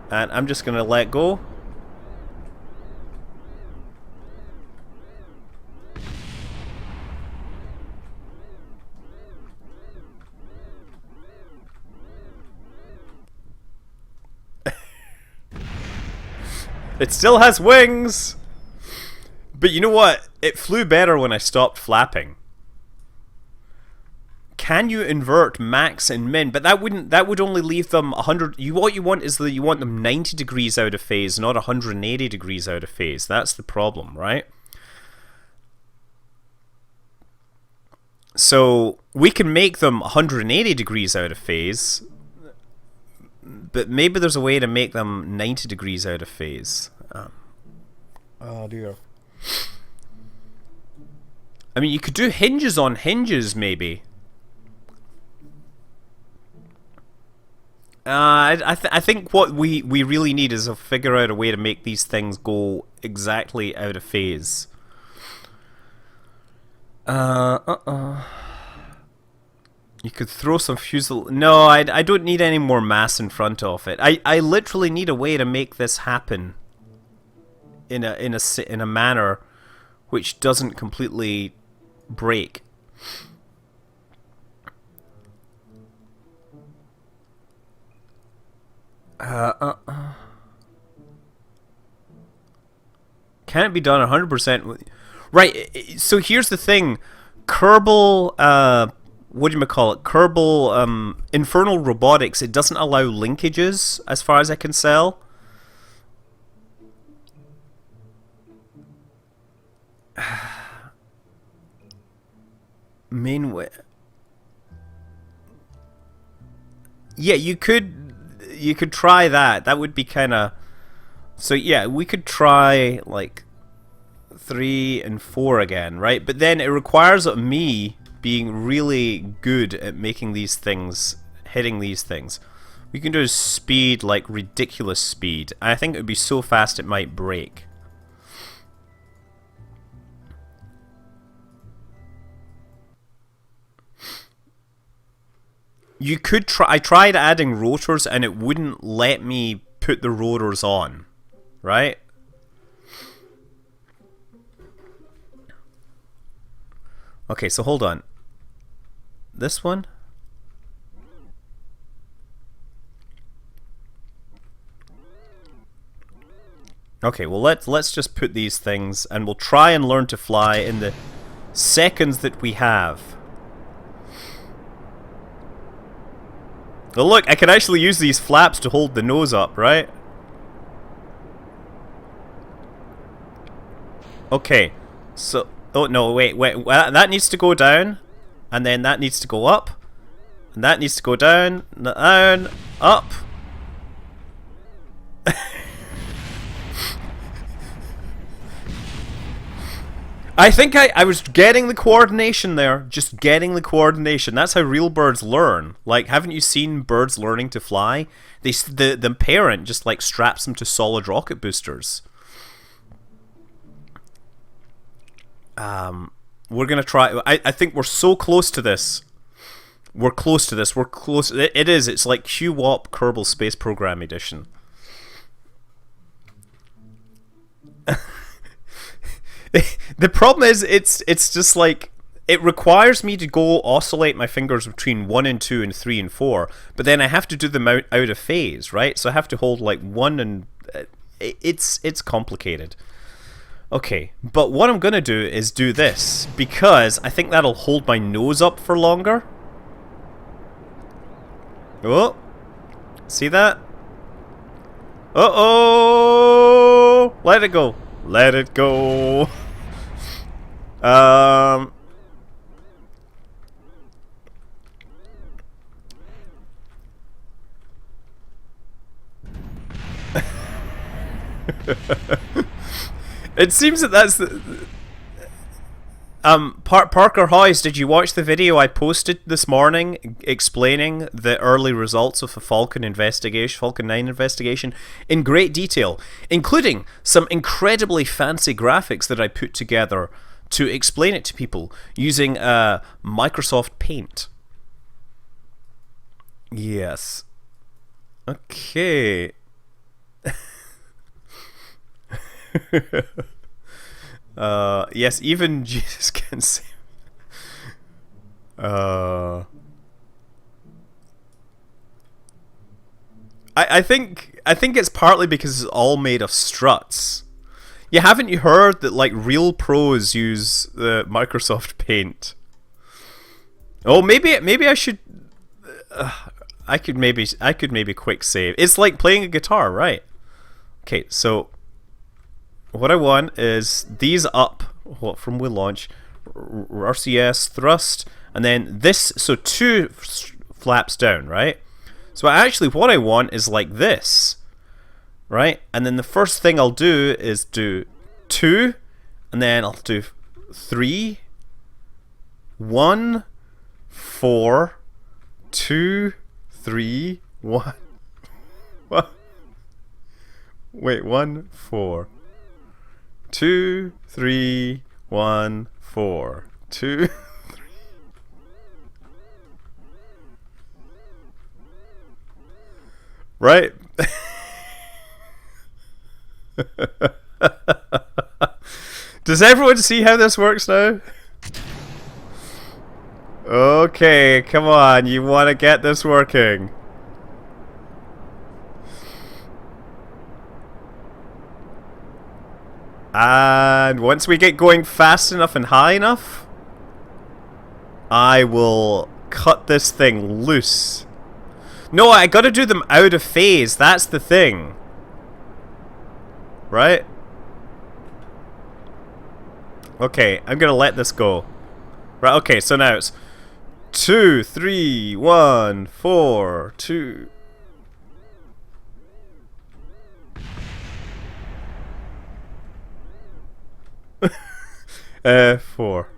And I'm just gonna let go. It still has wings! But you know what? It flew better when I stopped flapping. Can you invert max and min? But that would only leave them 100. What you want is that you want them 90 degrees out of phase, not 180 degrees out of phase. That's the problem, right? So we can make them 180 degrees out of phase, but maybe there's a way to make them 90 degrees out of phase. Oh dear. I mean, you could do hinges on hinges, maybe. I think what we really need is to figure out a way to make these things go exactly out of phase. You could throw some fuselage. No, I don't need any more mass in front of it. I literally need a way to make this happen in a manner which doesn't completely break. Can it be done 100%? Right, so here's the thing. Kerbal, what do you call it? Kerbal, Infernal Robotics, it doesn't allow linkages, as far as I can tell. Main way. Yeah, you could try that. That would be kind of. So yeah, we could try like 3 and 4 again, right? But then it requires me being really good at making these things, hitting these things. We can do speed, like ridiculous speed. I think it would be so fast it might break. You could try. I tried adding rotors and it wouldn't let me put the rotors on, right? Okay, so hold on. This one? Okay, well let's just put these things and we'll try and learn to fly in the seconds that we have. Well, look, I can actually use these flaps to hold the nose up, right? Okay, so... Oh, no, wait. That needs to go down. And then that needs to go up. And that needs to go down, up. I think I was getting the coordination there. Just getting the coordination. That's how real birds learn. Like, haven't you seen birds learning to fly? The parent just, like, straps them to solid rocket boosters. We're gonna try... I think we're so close to this. We're close to this. We're close... It is. It's like QWOP Kerbal Space Program Edition. The problem is, it's just like... It requires me to go oscillate my fingers between 1 and 2 and 3 and 4, but then I have to do them out of phase, right? So I have to hold like 1 and... It's complicated. Okay, but what I'm gonna do is do this, because I think that'll hold my nose up for longer. Oh! See that? Uh-oh! Let it go. Let it go. It seems that that's the... Parker Hoyes, did you watch the video I posted this morning explaining the early results of the Falcon 9 investigation in great detail, including some incredibly fancy graphics that I put together to explain it to people using Microsoft Paint? Yes. Okay. Yes, even Jesus can save. I think it's partly because it's all made of struts. Yeah, haven't you heard that like real pros use the Microsoft Paint? Oh, maybe I should. I could maybe quick save. It's like playing a guitar, right? Okay, so what I want is these up. What from wheel launch, RCS thrust, and then this. So 2 flaps down, right? So actually, what I want is like this, right? And then the first thing I'll do is do 2, and then I'll do 3, 1, 4, 2, 3, 1. What? Wait, 1, 4. 2, 3, 1, 4. 2, 3. Right? Does everyone see how this works now? Okay, come on, you want to get this working. And once we get going fast enough and high enough, I will cut this thing loose. No, I gotta do them out of phase, that's the thing. Right? Okay, I'm gonna let this go. Right, okay, so now it's 2, 3, 1, 4, 2. 4.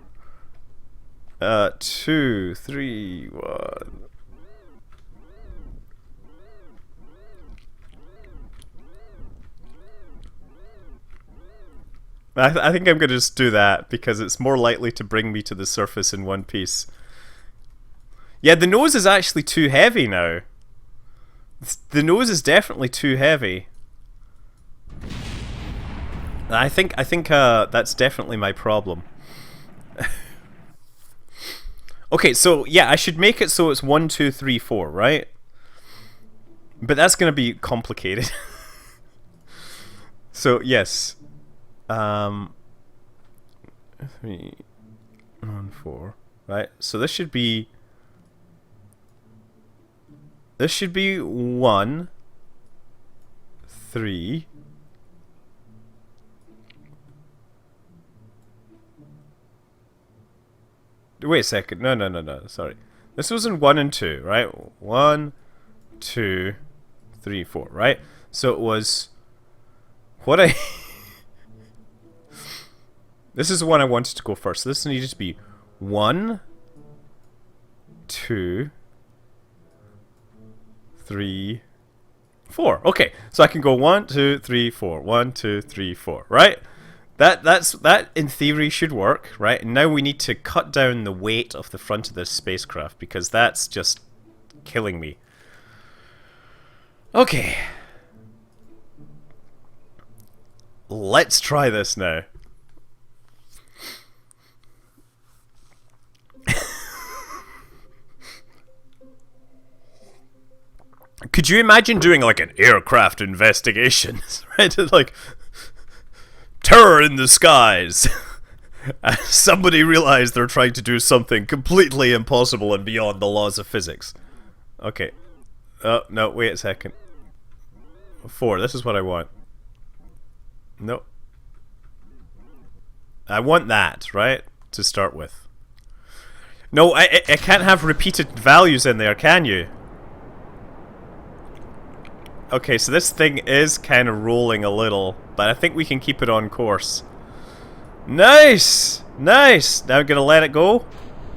2, 3, 1. I think I'm going to just do that because it's more likely to bring me to the surface in one piece. Yeah, the nose is actually too heavy now. The nose is definitely too heavy. I think that's definitely my problem. Okay, so yeah, I should make it so it's 1, 2, 3, 4, right? But that's gonna be complicated. So yes, 3, 1, 4, right? So this should be 1, 3. Wait a second. No. Sorry. This was in 1 and 2, right? 1, 2, 3, 4, right? So it was what I. This is the one I wanted to go first. So this needed to be 1, 2, 3, 4. Okay, so I can go 1, 2, 3, 4. 1, 2, 3, 4. Right? That in theory should work, right? And now we need to cut down the weight of the front of this spacecraft because that's just killing me. Okay. Let's try this now. Could you imagine doing like an aircraft investigation, right? Like terror in the skies. Somebody realized they're trying to do something completely impossible and beyond the laws of physics. Okay. Oh, no, wait a second. 4, this is what I want. No. I want that, right? To start with. No, I can't have repeated values in there, can you? Okay, so this thing is kind of rolling a little, but I think we can keep it on course. Nice! Nice! Now I'm gonna let it go.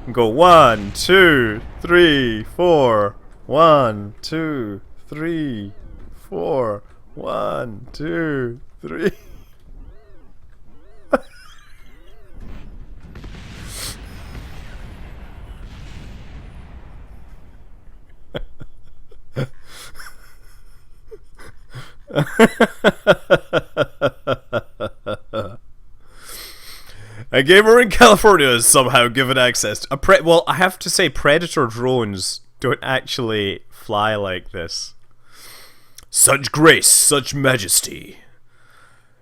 And go 1, 2, 3, 4. 1, 2, 3, 4. 1, 2, 3. A gamer in California is somehow given access to well, I have to say, Predator drones don't actually fly like this. Such grace, such majesty.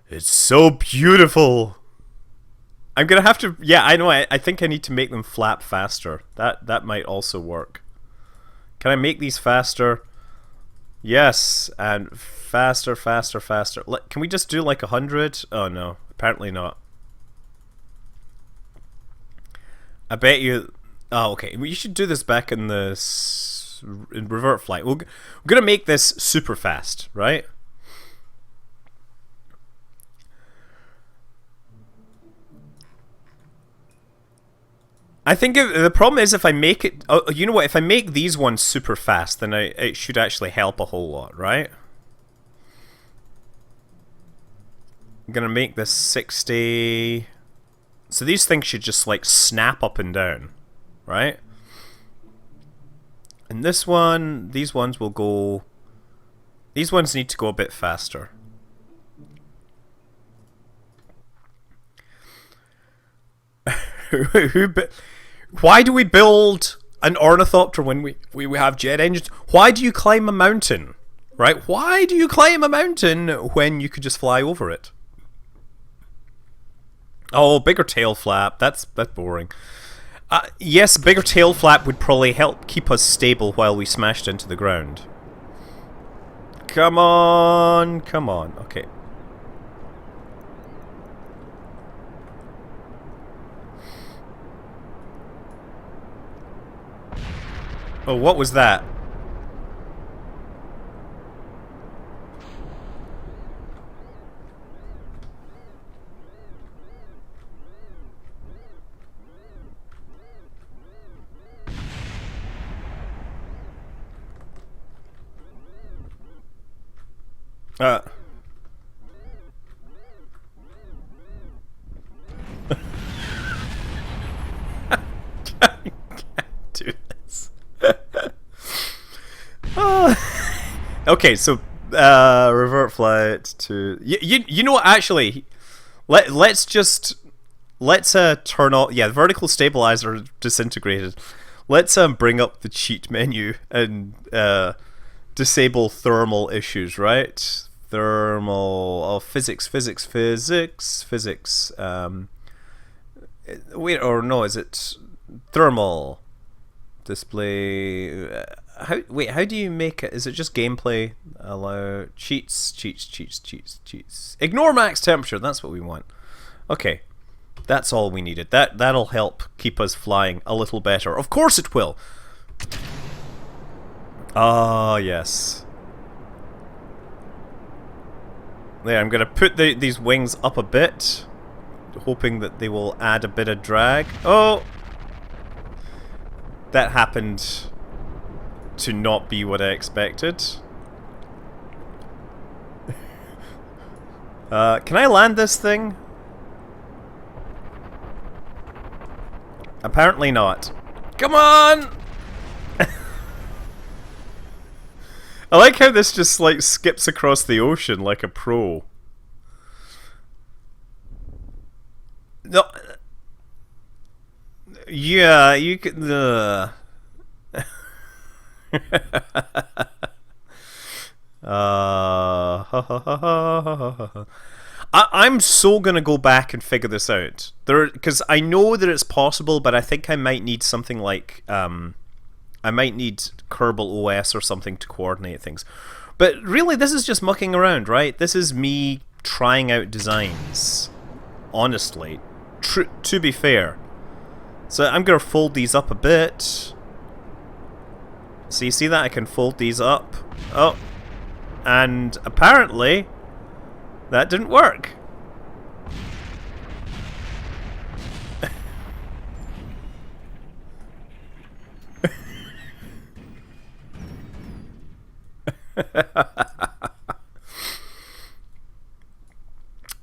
It's so beautiful. I'm gonna have to. Yeah, I know. I think I need to make them flap faster. That might also work. Can I make these faster? Yes, and faster. Can we just do like 100? Oh no, apparently not. I bet you. Oh, okay. You should do this back in the in revert flight. We're gonna make this super fast, right? I think the problem is if I make it. Oh, you know what? If I make these ones super fast, then it should actually help a whole lot, right? I'm gonna make this 60. So these things should just like snap up and down, right? And this one, these ones will go. These ones need to go a bit faster. Why do we build an ornithopter when we have jet engines? Why do you climb a mountain? Right? Why do you climb a mountain when you could just fly over it? Oh, bigger tail flap. That's boring. Yes, bigger tail flap would probably help keep us stable while we smashed into the ground. Come on. Okay. Oh, what was that? Can't do this. Okay, so revert flight to you know what? Actually, let's turn off. Yeah, the vertical stabilizer disintegrated. Let's bring up the cheat menu and disable thermal issues, right? Thermal, oh, physics. Wait, or no, is it thermal display? How do you make it? Is it just gameplay? Allow cheats. Ignore max temperature. That's what we want. Okay, that's all we needed. That'll help keep us flying a little better. Of course it will. Ah, yes. There, I'm gonna put these wings up a bit, hoping that they will add a bit of drag. Oh, that happened to not be what I expected. Can I land this thing? Apparently not. Come on! I like how this just like skips across the ocean like a pro. No. Yeah, you can. I'm so gonna go back and figure this out. Because I know that it's possible, but I think I might need something like I might need Kerbal OS or something to coordinate things. But really, this is just mucking around, right? This is me trying out designs. Honestly, to be fair. So I'm gonna fold these up a bit. So you see that I can fold these up. Oh, and apparently that didn't work.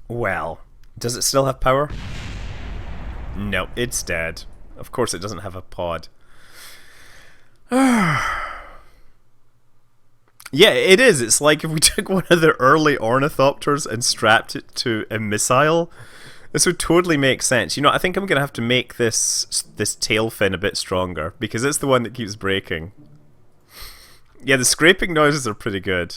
Well, does it still have power? No, it's dead. Of course it doesn't have a pod. Yeah, it is. It's like if we took one of the early ornithopters and strapped it to a missile. This would totally make sense. You know, I think I'm going to have to make this tail fin a bit stronger, because it's the one that keeps breaking. Yeah, the scraping noises are pretty good.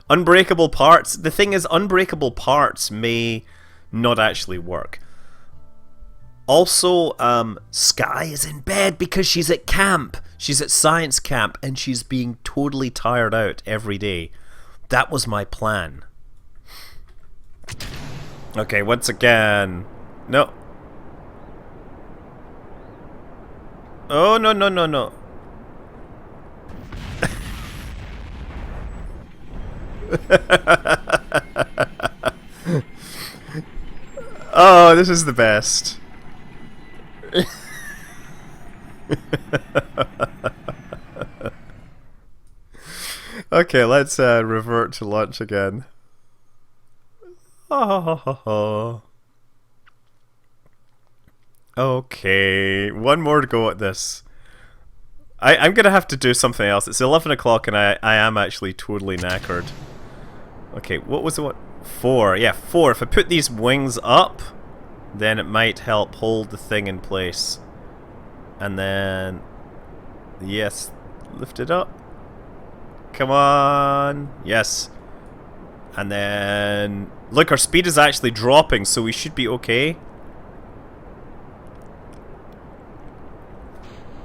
Unbreakable parts. The thing is, unbreakable parts may not actually work. Also, Sky is in bed because she's at camp. She's at science camp and she's being totally tired out every day. That was my plan. Okay, once again. No. Oh, no, no, no, no. Oh, this is the best. Okay, let's revert to lunch again. Okay, one more to go at this. I'm gonna have to do something else. It's 11 o'clock and I am actually totally knackered. Okay, what was the one? 4. Yeah, 4. If I put these wings up, then it might help hold the thing in place. And then... yes, lift it up. Come on. Yes. And then... look, our speed is actually dropping, so we should be okay.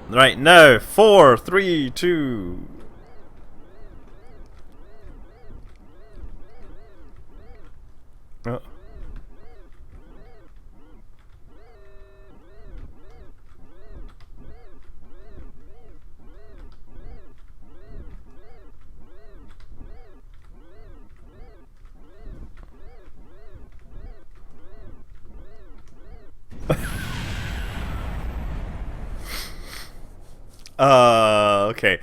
Right, now, 4, 3, 2... oh. Okay.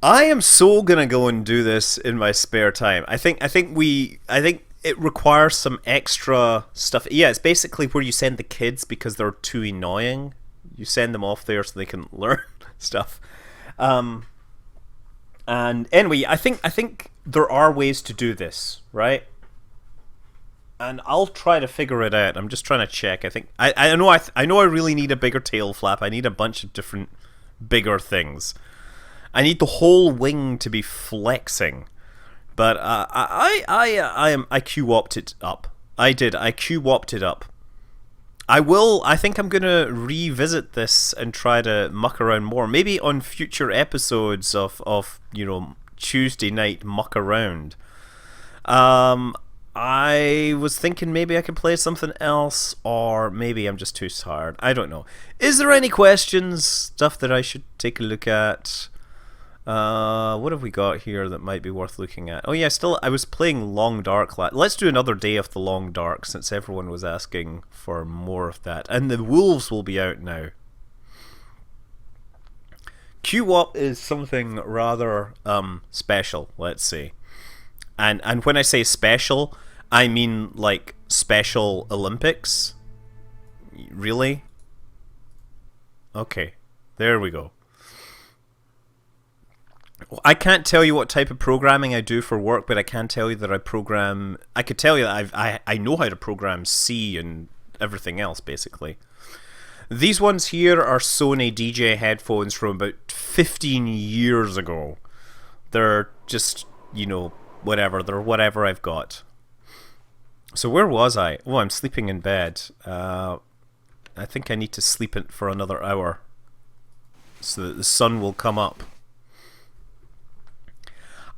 I am so gonna go and do this in my spare time. I think it requires some extra stuff. Yeah, it's basically where you send the kids because they're too annoying. You send them off there so they can learn stuff. And anyway, I think there are ways to do this, right? and I'll try to figure it out. I'm just trying to check. I think I know I know I really need a bigger tail flap. I need a bunch of different bigger things. I need the whole wing to be flexing. But I Q-wopped it up. I did. I Q-wopped it up. I think I'm gonna revisit this and try to muck around more. Maybe on future episodes of Tuesday night muck around. I was thinking maybe I could play something else, or maybe I'm just too tired. I don't know. Is there any questions? Stuff that I should take a look at? What have we got here that might be worth looking at? Oh yeah, I was playing Long Dark. Let's do another day of the Long Dark, since everyone was asking for more of that. And the Wolves will be out now. Q-Wop is something rather special, let's say. And when I say special, I mean like Special Olympics. Really? Okay, there we go. I can't tell you what type of programming I do for work, but I can tell you that I could tell you that I know how to program C and everything else, basically. These ones here are Sony DJ headphones from about 15 years ago. They're just, whatever. They're whatever I've got. So where was I? Oh, I'm sleeping in bed. I think I need to sleep for another hour so that the sun will come up.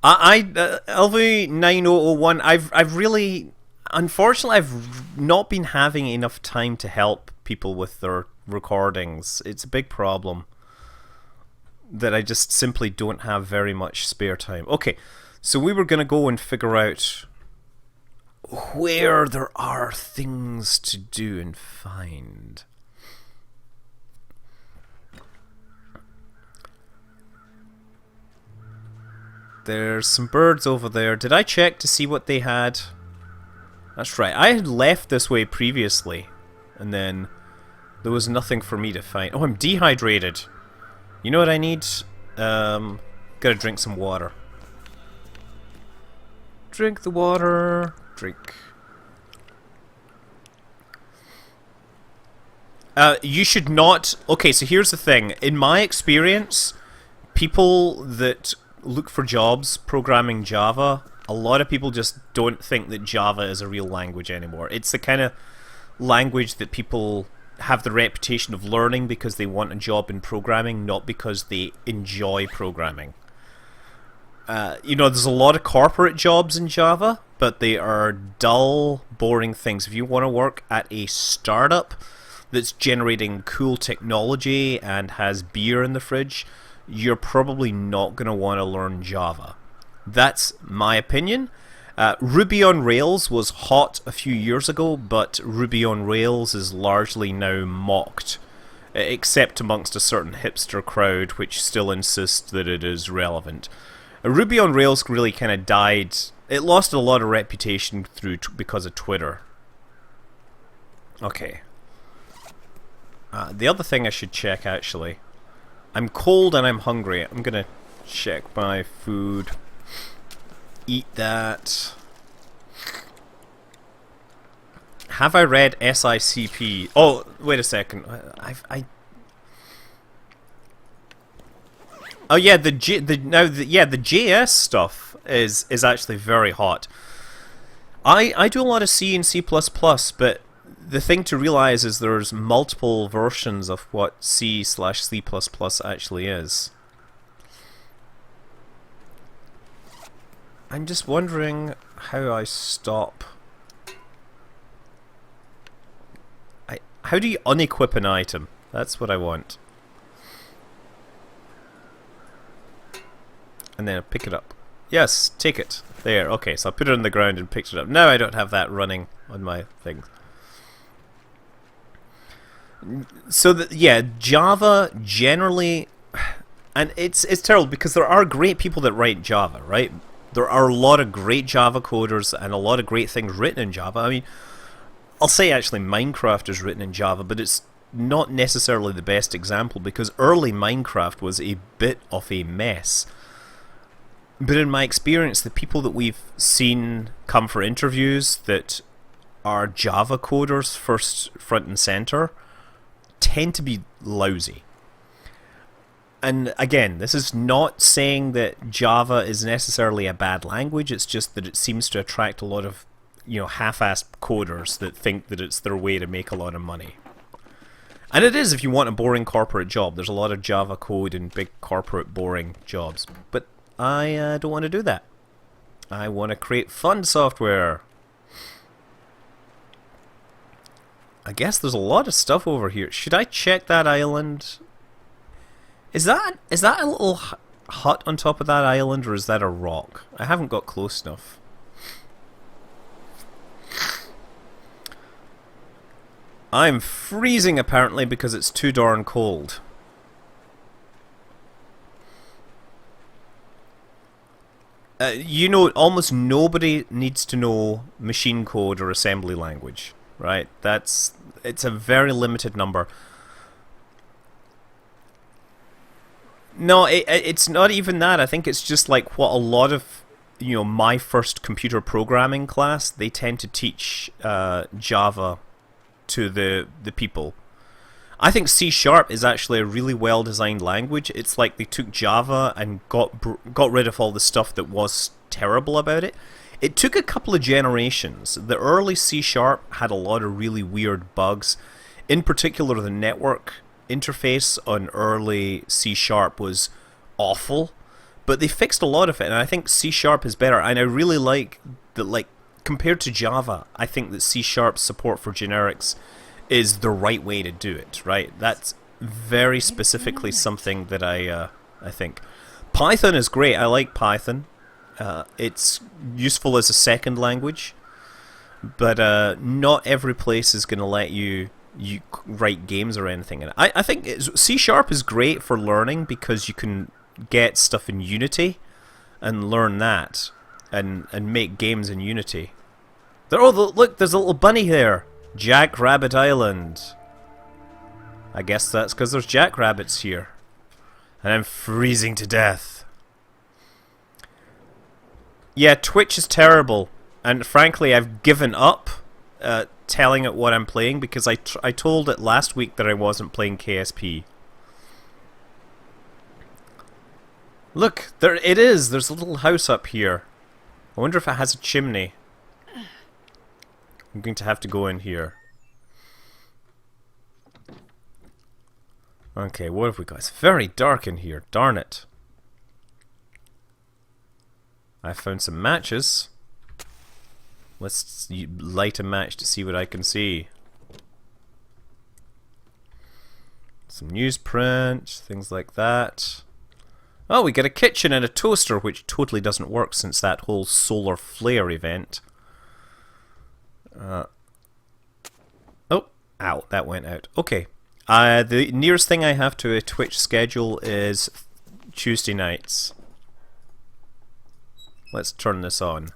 LV9001, I've really, unfortunately, I've not been having enough time to help people with their recordings. It's a big problem that I just simply don't have very much spare time. Okay, so we were going to go and figure out where there are things to do and find. There's some birds over there. Did I check to see what they had? That's right. I had left this way previously, and then there was nothing for me to find. Oh, I'm dehydrated. You know what I need? Gotta drink some water. Drink the water. Drink. You should not... Okay, so here's the thing. In my experience, people that look for jobs programming Java, a lot of people just don't think that Java is a real language anymore. It's the kind of language that people have the reputation of learning because they want a job in programming, not because they enjoy programming. There's a lot of corporate jobs in Java, but they are dull, boring things. If you want to work at a startup that's generating cool technology and has beer in the fridge, you're probably not going to want to learn Java. That's my opinion. Ruby on Rails was hot a few years ago, but Ruby on Rails is largely now mocked, except amongst a certain hipster crowd which still insists that it is relevant. Ruby on Rails really kind of died. It lost a lot of reputation because of Twitter. Okay. The other thing I should check, actually. I'm cold and I'm hungry. I'm gonna check my food. Eat that. Have I read SICP? Oh, wait a second. Oh yeah, the JS stuff is actually very hot. I do a lot of C and C++, but the thing to realize is there's multiple versions of what C/C++ actually is. I'm just wondering how I stop. How do you unequip an item? That's what I want. And then I pick it up. Yes, take it. There, okay, so I put it on the ground and picked it up. Now I don't have that running on my thing. So, Java generally... And it's terrible because there are great people that write Java, right? There are a lot of great Java coders and a lot of great things written in Java. I mean, I'll say actually Minecraft is written in Java, but it's not necessarily the best example because early Minecraft was a bit of a mess. But in my experience, the people that we've seen come for interviews that are Java coders front and center tend to be lousy. And again, this is not saying that Java is necessarily a bad language, it's just that it seems to attract a lot of, half-assed coders that think that it's their way to make a lot of money. And it is if you want a boring corporate job. There's a lot of Java code in big corporate boring jobs. But I don't want to do that. I want to create fun software. I guess there's a lot of stuff over here. Should I check that island? Is that a little hut on top of that island, or is that a rock? I haven't got close enough. I'm freezing apparently because it's too darn cold. Almost nobody needs to know machine code or assembly language, right? It's a very limited number. No, it's not even that. I think it's just like what a lot of, my first computer programming class, they tend to teach Java to the people. I think C# is actually a really well designed language. It's like they took Java and got rid of all the stuff that was terrible about it. It took a couple of generations. The early C# had a lot of really weird bugs. In particular, the network interface on early C# was awful, but they fixed a lot of it, and I think C# is better. And I really like that, compared to Java, I think that C# support for generics is the right way to do it, right? That's very specifically something that I think. Python is great. I like Python. It's useful as a second language, but not every place is going to let you write games or anything. And I think C# is great for learning because you can get stuff in Unity and learn that and make games in Unity. Look, there's a little bunny there. Jackrabbit Island. I guess that's because there's jackrabbits here. And I'm freezing to death. Yeah, Twitch is terrible. And frankly, I've given up telling it what I'm playing because I told it last week that I wasn't playing KSP. Look, there it is. There's a little house up here. I wonder if it has a chimney. I'm going to have to go in here. Okay, what have we got? It's very dark in here. Darn it. I found some matches. Let's light a match to see what I can see. Some newsprint, things like that. Oh, we get a kitchen and a toaster, which totally doesn't work since that whole solar flare event. Oh, ow, that went out. Okay. The nearest thing I have to a Twitch schedule is Tuesday nights. Let's turn this on.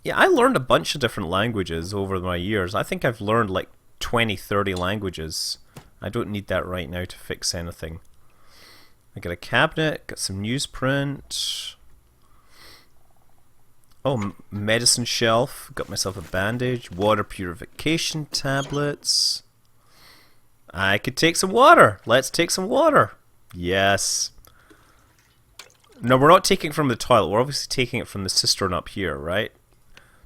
Yeah, I learned a bunch of different languages over my years. I think I've learned like 20, 30 languages. I don't need that right now to fix anything. I got a cabinet, got some newsprint. Oh, medicine shelf. Got myself a bandage. Water purification tablets. I could take some water. Let's take some water. Yes. No, we're not taking it from the toilet. We're obviously taking it from the cistern up here, right?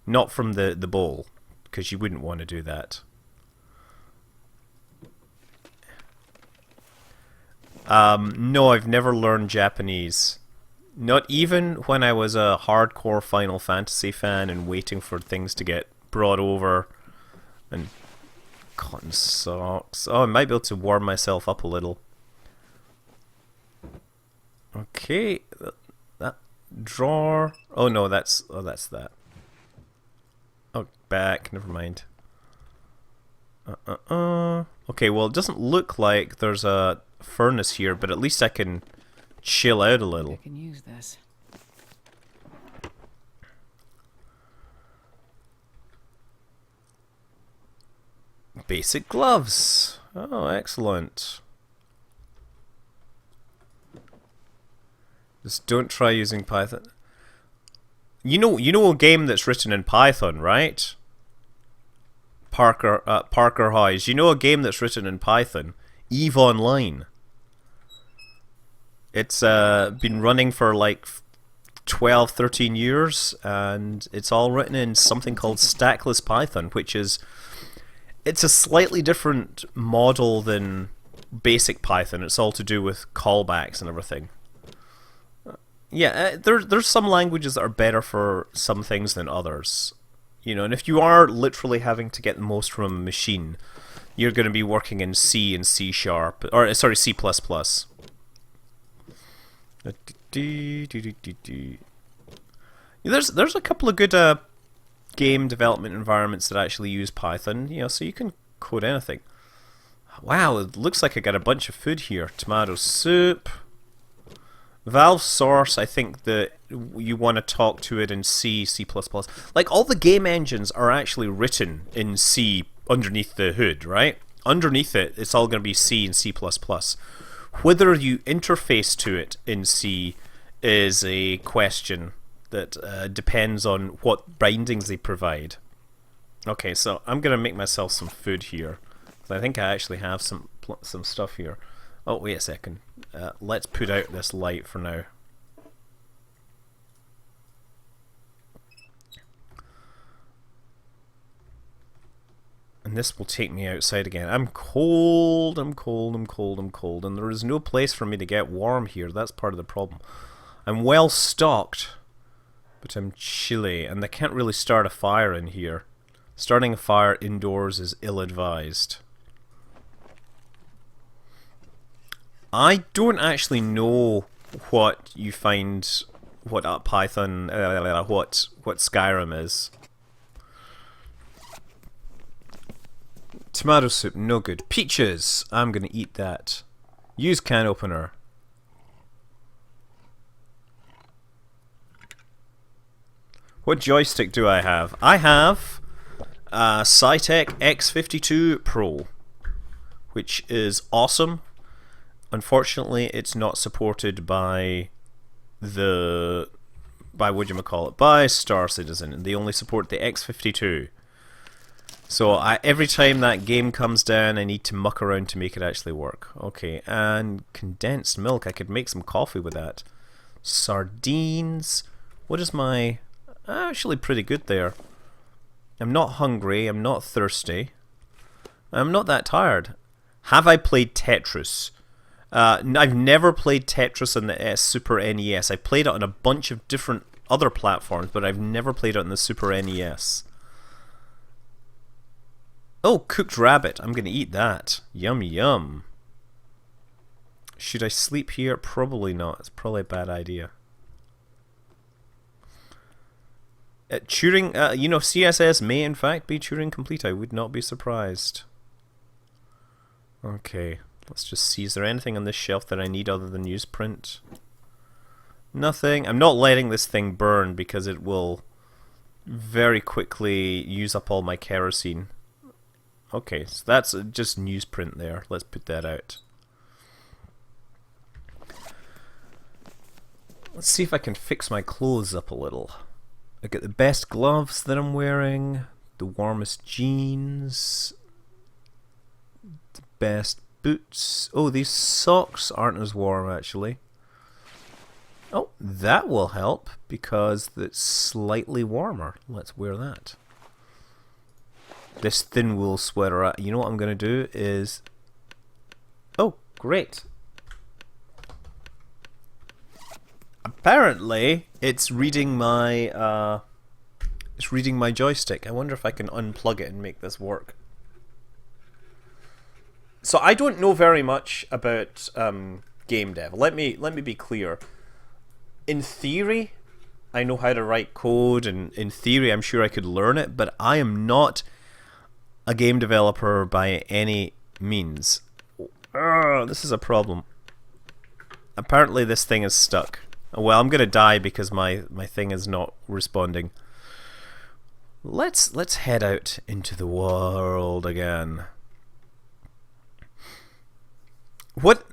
Not from the bowl, because you wouldn't want to do that. No, I've never learned Japanese. Not even when I was a hardcore Final Fantasy fan and waiting for things to get brought over. And cotton socks. Oh, I might be able to warm myself up a little. Okay, that drawer. Oh no, that's that. Oh, back. Never mind. Okay, well, it doesn't look like there's a furnace here, but at least I can chill out a little. I can use this. Basic gloves. Oh, excellent. Just don't try using Python. You know a game that's written in Python, right? Parker Hoyes. You know a game that's written in Python? EVE Online. It's been running for like 12, 13 years, and it's all written in something called stackless Python, which is it's a slightly different model than basic Python. It's all to do with callbacks and everything. Yeah, there's some languages that are better for some things than others. You know, and if you are literally having to get the most from a machine, you're going to be working in C and C sharp, or sorry, C++. There's a couple of good game development environments that actually use Python, you know, so you can code anything. Wow, it looks like I got a bunch of food here. Tomato soup. Valve Source, I think that you want to talk to it in C, C++. Like, all the game engines are actually written in C underneath the hood, right? Underneath it, it's all going to be C and C++. Whether you interface to it in C is a question that depends on what bindings they provide. Okay, so I'm going to make myself some food here. I think I actually have some stuff here. Oh, wait a second. Let's put out this light for now. And this will take me outside again. I'm cold, I'm cold, I'm cold, I'm cold. And there is no place for me to get warm here. That's part of the problem. I'm well stocked, but I'm chilly. And I can't really start a fire in here. Starting a fire indoors is ill-advised. I don't actually know what you find, what Python, what Skyrim is. Tomato soup, no good. Peaches, I'm gonna eat that. Use can opener. What joystick do I have? I have a Cytec X52 Pro, which is awesome. Unfortunately, it's not supported by by Star Citizen, and they only support the X52. So every time that game comes down, I need to muck around to make it actually work. Okay, and condensed milk. I could make some coffee with that. Sardines. What is my... Actually pretty good there. I'm not hungry. I'm not thirsty. I'm not that tired. Have I played Tetris? I've never played Tetris on the Super NES. I played it on a bunch of different other platforms, but I've never played it on the Super NES. Oh, cooked rabbit. I'm going to eat that. Yum, yum. Should I sleep here? Probably not. It's probably a bad idea. Turing, you know, CSS may in fact be Turing complete. I would not be surprised. Okay. Let's just see, is there anything on this shelf that I need other than newsprint? Nothing. I'm not letting this thing burn because it will very quickly use up all my kerosene. Okay, so that's just newsprint there. Let's put that out. Let's see if I can fix my clothes up a little. I get the best gloves that I'm wearing, the warmest jeans, the best boots. Oh, these socks aren't as warm actually. Oh, that will help because it's slightly warmer. Let's wear that. This thin wool sweater. You know what I'm going to do is... Oh, great. Apparently, it's reading my joystick. I wonder if I can unplug it and make this work. So I don't know very much about game dev. Let me be clear. In theory, I know how to write code, and in theory, I'm sure I could learn it. But I am not a game developer by any means. This is a problem. Apparently, this thing is stuck. Well, I'm gonna die because my thing is not responding. Let's head out into the world again. What?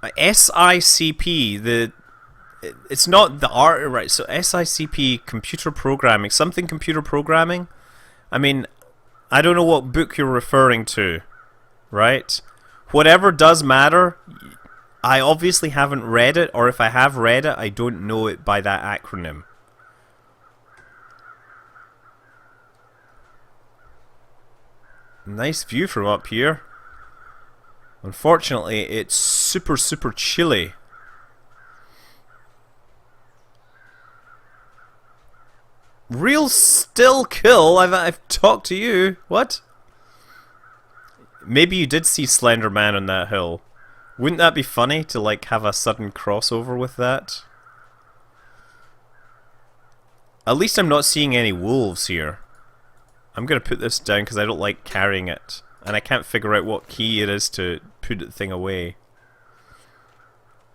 SICP, the it's not the art, right? So SICP, computer programming, something computer programming. I mean, I don't know what book you're referring to, right? Whatever does matter, I obviously haven't read it, or if I have read it, I don't know it by that acronym. Nice view from up here. Unfortunately, it's super, super chilly. Real still kill? I've talked to you. What? Maybe you did see Slender Man on that hill. Wouldn't that be funny to like have a sudden crossover with that? At least I'm not seeing any wolves here. I'm gonna put this down because I don't like carrying it. And I can't figure out what key it is to put the thing away.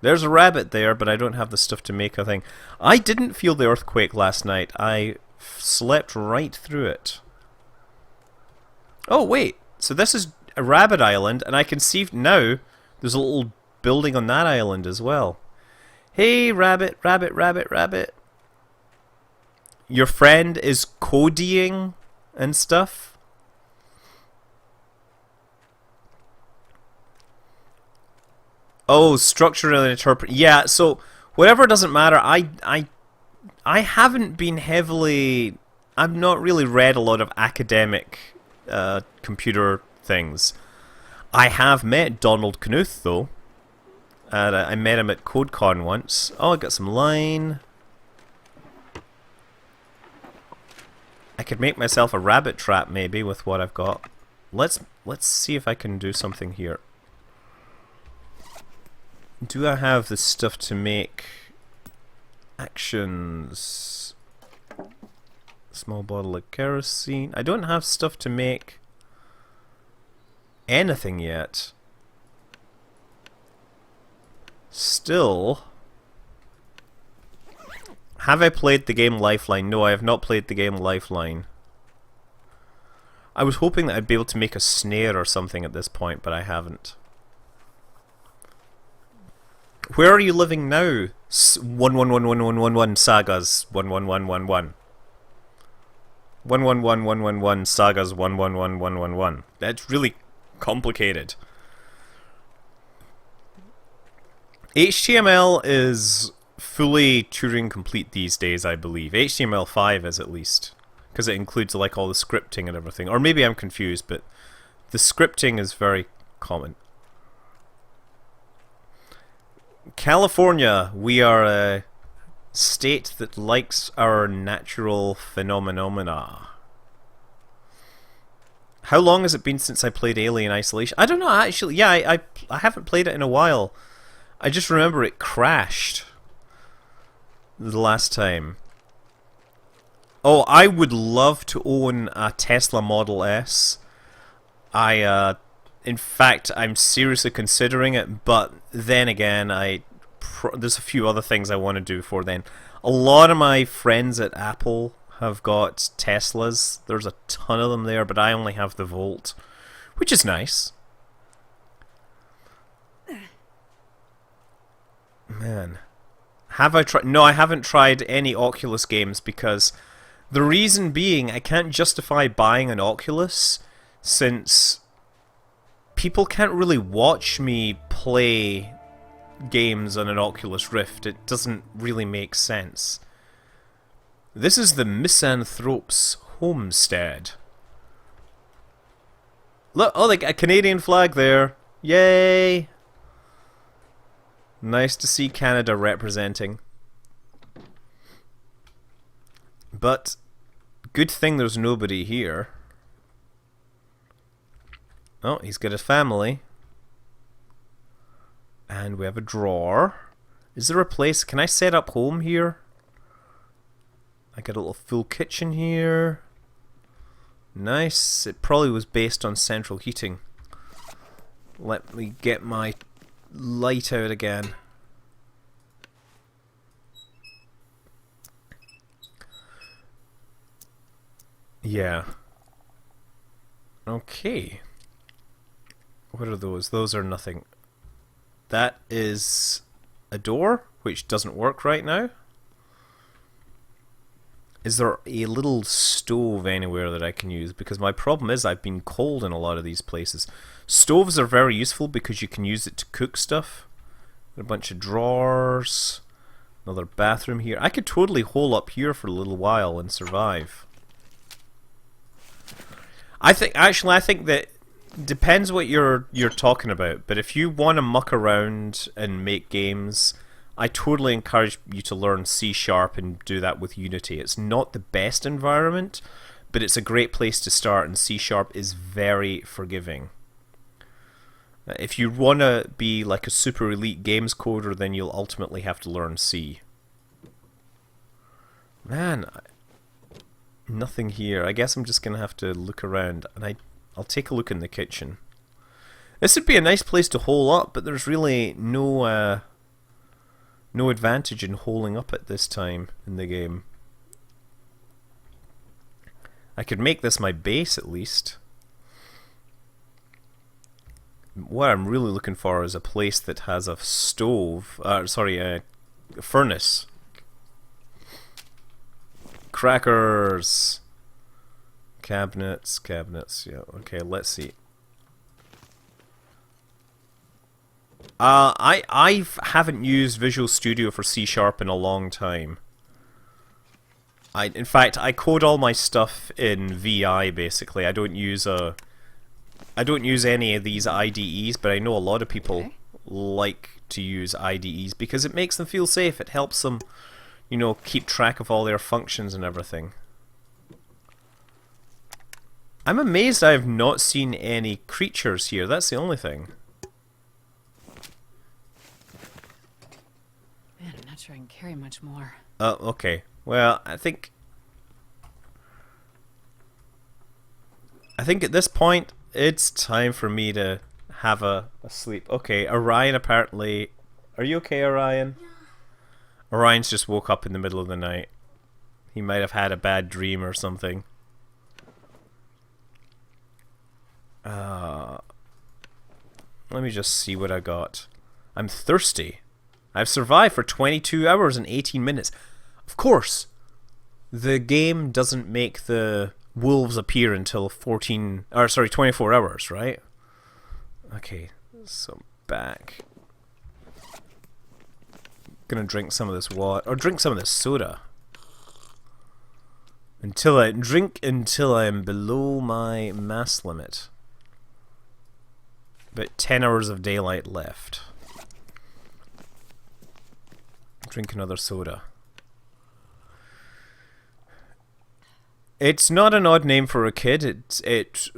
There's a rabbit there, but I don't have the stuff to make a thing. I didn't feel the earthquake last night. I slept right through it. Oh, wait. So this is a rabbit island, and I can see now there's a little building on that island as well. Hey, rabbit, rabbit, rabbit, rabbit. Your friend is codying and stuff? Oh, structure and interpret. Yeah, so whatever, doesn't matter. I haven't been heavily... I've not really read a lot of academic computer things. I have met Donald Knuth, though. I met him at CodeCon once. Oh, I got some line. I could make myself a rabbit trap, maybe, with what I've got. Let's see if I can do something here. Do I have the stuff to make actions? Small bottle of kerosene. I don't have stuff to make anything yet. Still, have I played the game Lifeline? No, I have not played the game Lifeline. I was hoping that I'd be able to make a snare or something at this point, but I haven't. Where are you living now? 111111 sagas 11111. 111111 sagas 111111. That's really complicated. HTML is fully Turing complete these days, I believe. HTML5 is, at least, because it includes like all the scripting and everything. Or maybe I'm confused, but the scripting is very common. California, we are a state that likes our natural phenomena. How long has it been since I played Alien Isolation? I don't know, actually. Yeah, I haven't played it in a while. I just remember it crashed the last time. Oh, I would love to own a Tesla Model S. In fact, I'm seriously considering it, but then again, there's a few other things I want to do before then. A lot of my friends at Apple have got Teslas. There's a ton of them there, but I only have the Volt, which is nice. Man. Have I tried? No, I haven't tried any Oculus games because the reason being I can't justify buying an Oculus since people can't really watch me play games on an Oculus Rift. It doesn't really make sense. This is the Misanthrope's homestead. Look, oh, like a Canadian flag there. Yay! Nice to see Canada representing. But good thing there's nobody here. Oh, he's got a family. And we have a drawer. Is there a place? Can I set up home here? I got a little full kitchen here. Nice. It probably was based on central heating. Let me get my light out again. Yeah. Okay. What are those? Those are nothing. That is a door, which doesn't work right now. Is there a little stove anywhere that I can use? Because my problem is I've been cold in a lot of these places. Stoves are very useful because you can use it to cook stuff. A bunch of drawers. Another bathroom here. I could totally hole up here for a little while and survive. I think that depends what you're talking about, but if you want to muck around and make games, I totally encourage you to learn C# and do that with Unity. It's not the best environment, but it's a great place to start, and C# is very forgiving. If you want to be like a super elite games coder, then you'll ultimately have to learn C. Man, nothing here. I guess I'm just going to have to look around, and I'll take a look in the kitchen. This would be a nice place to hole up, but there's really no advantage in holing up at this time in the game. I could make this my base at least. What I'm really looking for is a place that has a stove, a furnace. Crackers! Cabinets, yeah, okay, let's see. I haven't used Visual Studio for C# in a long time. In fact, I code all my stuff in VI basically. I don't use any of these IDEs, but I know a lot of people like to use IDEs because it makes them feel safe. It helps them, you know, keep track of all their functions and everything. I'm amazed I have not seen any creatures here. That's the only thing. Man, I'm not sure I can carry much more. Okay. Well, I think at this point it's time for me to have a sleep. Okay, Orion apparently... Are you okay, Orion? Yeah. Orion's just woke up in the middle of the night. He might have had a bad dream or something. Let me just see what I got. I'm thirsty. I've survived for 22 hours and 18 minutes. Of course, the game doesn't make the wolves appear until 24 hours, right? Okay, so back. Gonna drink some of this water, or drink some of this soda. Until I'm below my mass limit. But 10 hours of daylight left. Drink another soda. It's not an odd name for a kid.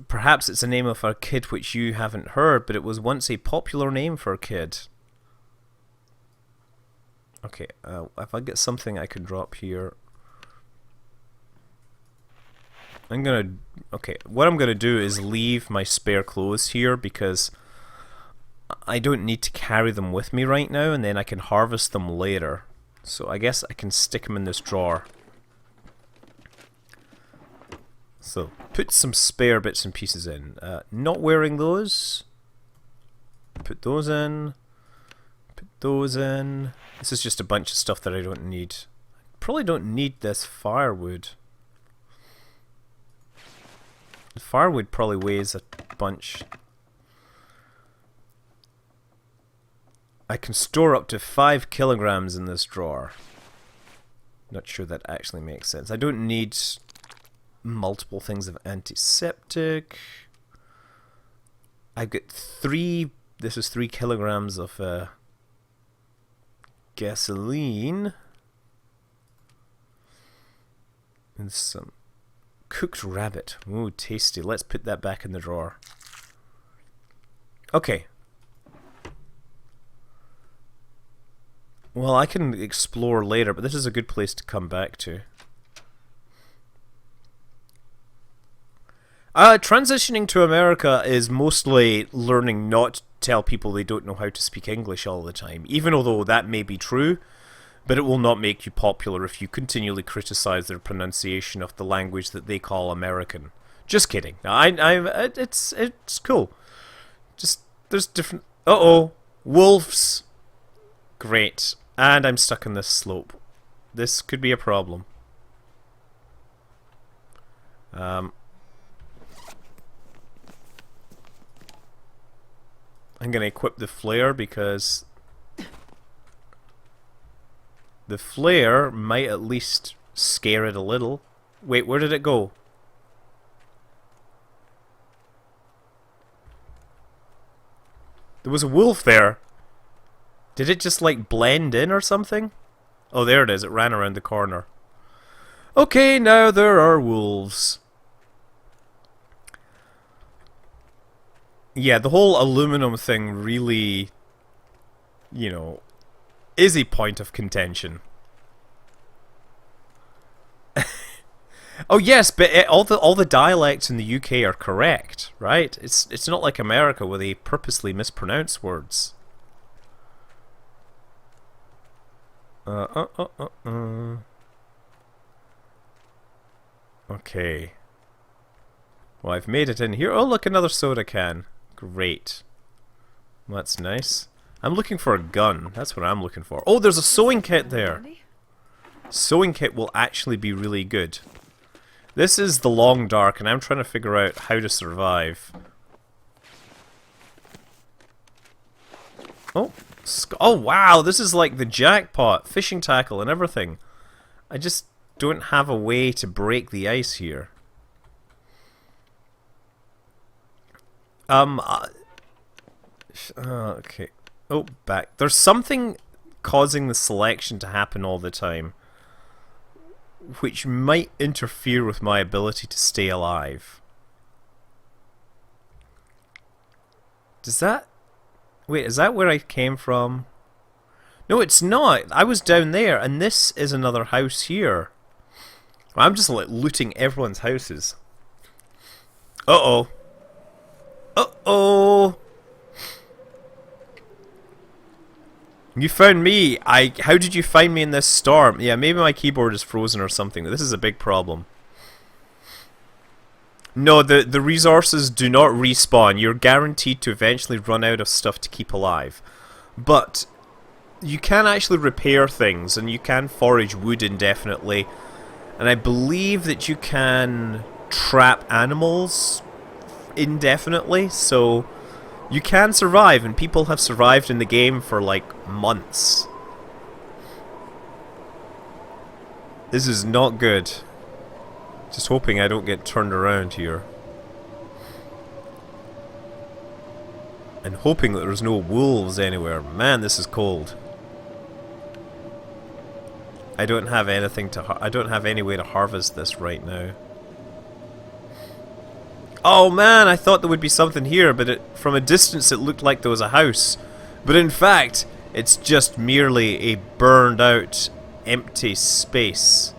Perhaps it's a name of a kid which you haven't heard, but it was once a popular name for a kid. Okay, if I get something I can drop here. What I'm gonna do is leave my spare clothes here because I don't need to carry them with me right now, and then I can harvest them later. So I guess I can stick them in this drawer. So, put some spare bits and pieces in. Not wearing those. Put those in. Put those in. This is just a bunch of stuff that I don't need. Probably don't need this firewood. The firewood probably weighs a bunch. I can store up to 5 kilograms in this drawer. Not sure that actually makes sense. I don't need multiple things of antiseptic. I've got 3... This is 3 kilograms of gasoline. And some cooked rabbit. Ooh, tasty. Let's put that back in the drawer. Okay. Well, I can explore later, but this is a good place to come back to. Transitioning to America is mostly learning not to tell people they don't know how to speak English all the time, even although that may be true, but it will not make you popular if you continually criticize their pronunciation of the language that they call American. Just kidding. It's cool. Just, there's different... Uh-oh. Wolves. Great. And I'm stuck in this slope. This could be a problem. I'm going to equip the flare because the flare might at least scare it a little. Wait, where did it go? There was a wolf there. Did it just like blend in or something? Oh, there it is. It ran around the corner. Okay, now there are wolves. Yeah, the whole aluminum thing really, you know, is a point of contention. Oh yes, but all the dialects in the UK are correct, right? It's not like America where they purposely mispronounce words. Okay. Well, I've made it in here. Oh, look, another soda can. Great. That's nice. I'm looking for a gun. That's what I'm looking for. Oh, there's a sewing kit there. Sewing kit will actually be really good. This is the long dark, and I'm trying to figure out how to survive. Oh, oh wow, this is like the jackpot. Fishing tackle and everything. I just don't have a way to break the ice here. Okay. Oh, back. There's something causing the selection to happen all the time, which might interfere with my ability to stay alive. Does that... Wait, is that where I came from? No, it's not. I was down there, and this is another house here. I'm just like looting everyone's houses. Uh-oh. Uh-oh. You found me. How did you find me in this storm? Yeah, maybe my keyboard is frozen or something. This is a big problem. No, the resources do not respawn. You're guaranteed to eventually run out of stuff to keep alive. But you can actually repair things, and you can forage wood indefinitely. And I believe that you can trap animals indefinitely, so you can survive, and people have survived in the game for like months. This is not good. Just hoping I don't get turned around here. And hoping that there's no wolves anywhere. Man, this is cold. I don't have anything to I don't have any way to harvest this right now. Oh man, I thought there would be something here, but from a distance it looked like there was a house. But in fact, it's just merely a burned out, empty space.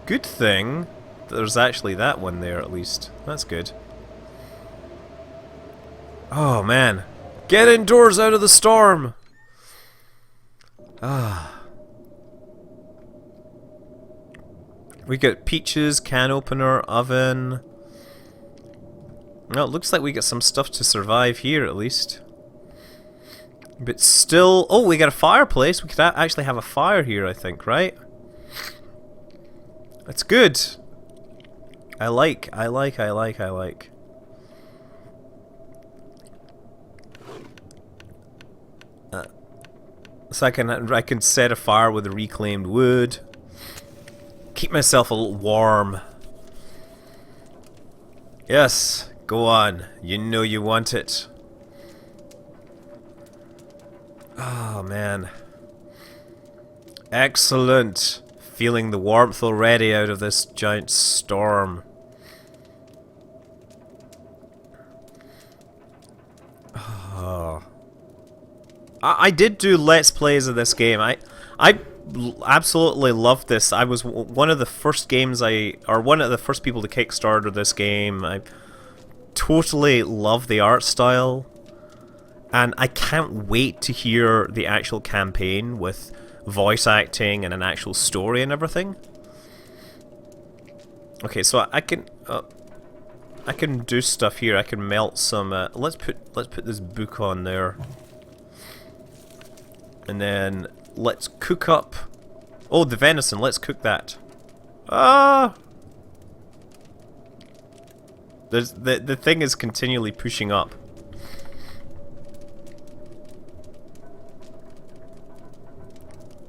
Good thing that there's actually that one there at least. That's good. Oh man. Get indoors out of the storm! Ah. We got peaches, can opener, oven. Well, it looks like we got some stuff to survive here at least. But still... Oh, we got a fireplace. We could actually have a fire here, I think, right? That's good. I like. So I can set a fire with the reclaimed wood. Keep myself a little warm. Yes, go on. You know you want it. Oh man. Excellent. Feeling the warmth already out of this giant storm. Oh. I did do Let's Plays of this game. I absolutely loved this. I was one of the first games one of the first people to Kickstarter this game. I totally love the art style. And I can't wait to hear the actual campaign with voice acting and an actual story and everything. Okay, so I can... I can do stuff here. I can melt some. Let's put this book on there, and then let's cook up. Oh, the venison. Let's cook that. Ah! There's the thing is continually pushing up.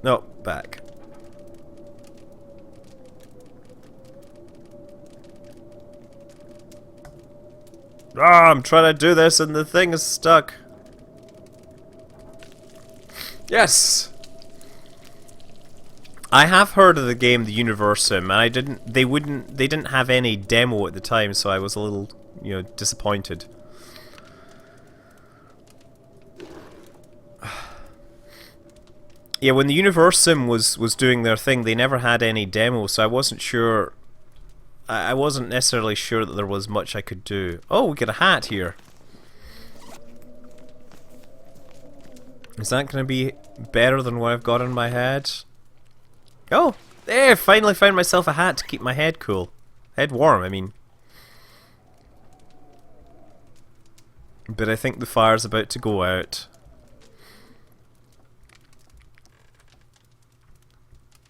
No, back. Ah, I'm trying to do this and the thing is stuck. Yes! I have heard of the game The Universum, and they didn't have any demo at the time, so I was a little, disappointed. Yeah, when the Universum was doing their thing, they never had any demo, so I wasn't sure. I wasn't necessarily sure that there was much I could do. Oh, we get a hat here. Is that going to be better than what I've got on my head? Oh, there! Finally found myself a hat to keep my head cool. Head warm, I mean. But I think the fire's about to go out.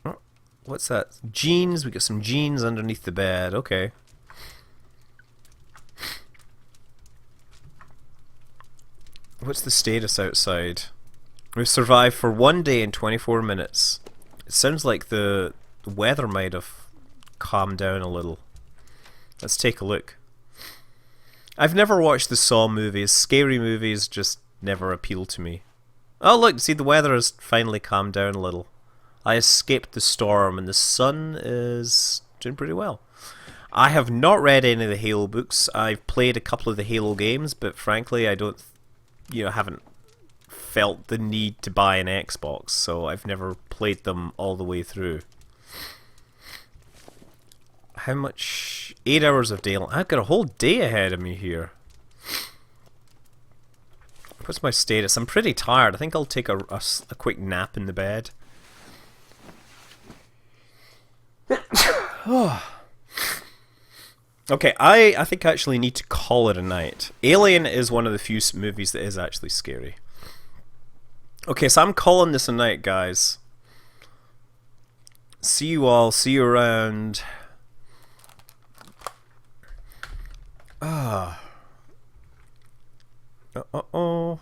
Oh, what's that? Jeans. We got some jeans underneath the bed. Okay. What's the status outside? We've survived for 1 day and 24 minutes. It sounds like the weather might have calmed down a little. Let's take a look. I've never watched the Saw movies. Scary movies just never appeal to me. Oh look, see, the weather has finally calmed down a little. I escaped the storm and the sun is doing pretty well. I have not read any of the Halo books. I've played a couple of the Halo games, but frankly I don't, haven't felt the need to buy an Xbox, so I've never played them all the way through. How much? 8 hours of daylight. I've got a whole day ahead of me here. What's my status? I'm pretty tired. I think I'll take a quick nap in the bed. Okay, I think I actually need to call it a night. Alien is one of the few movies that is actually scary. Okay, so I'm calling this a night, guys. See you all. See you around. Ah. Oh.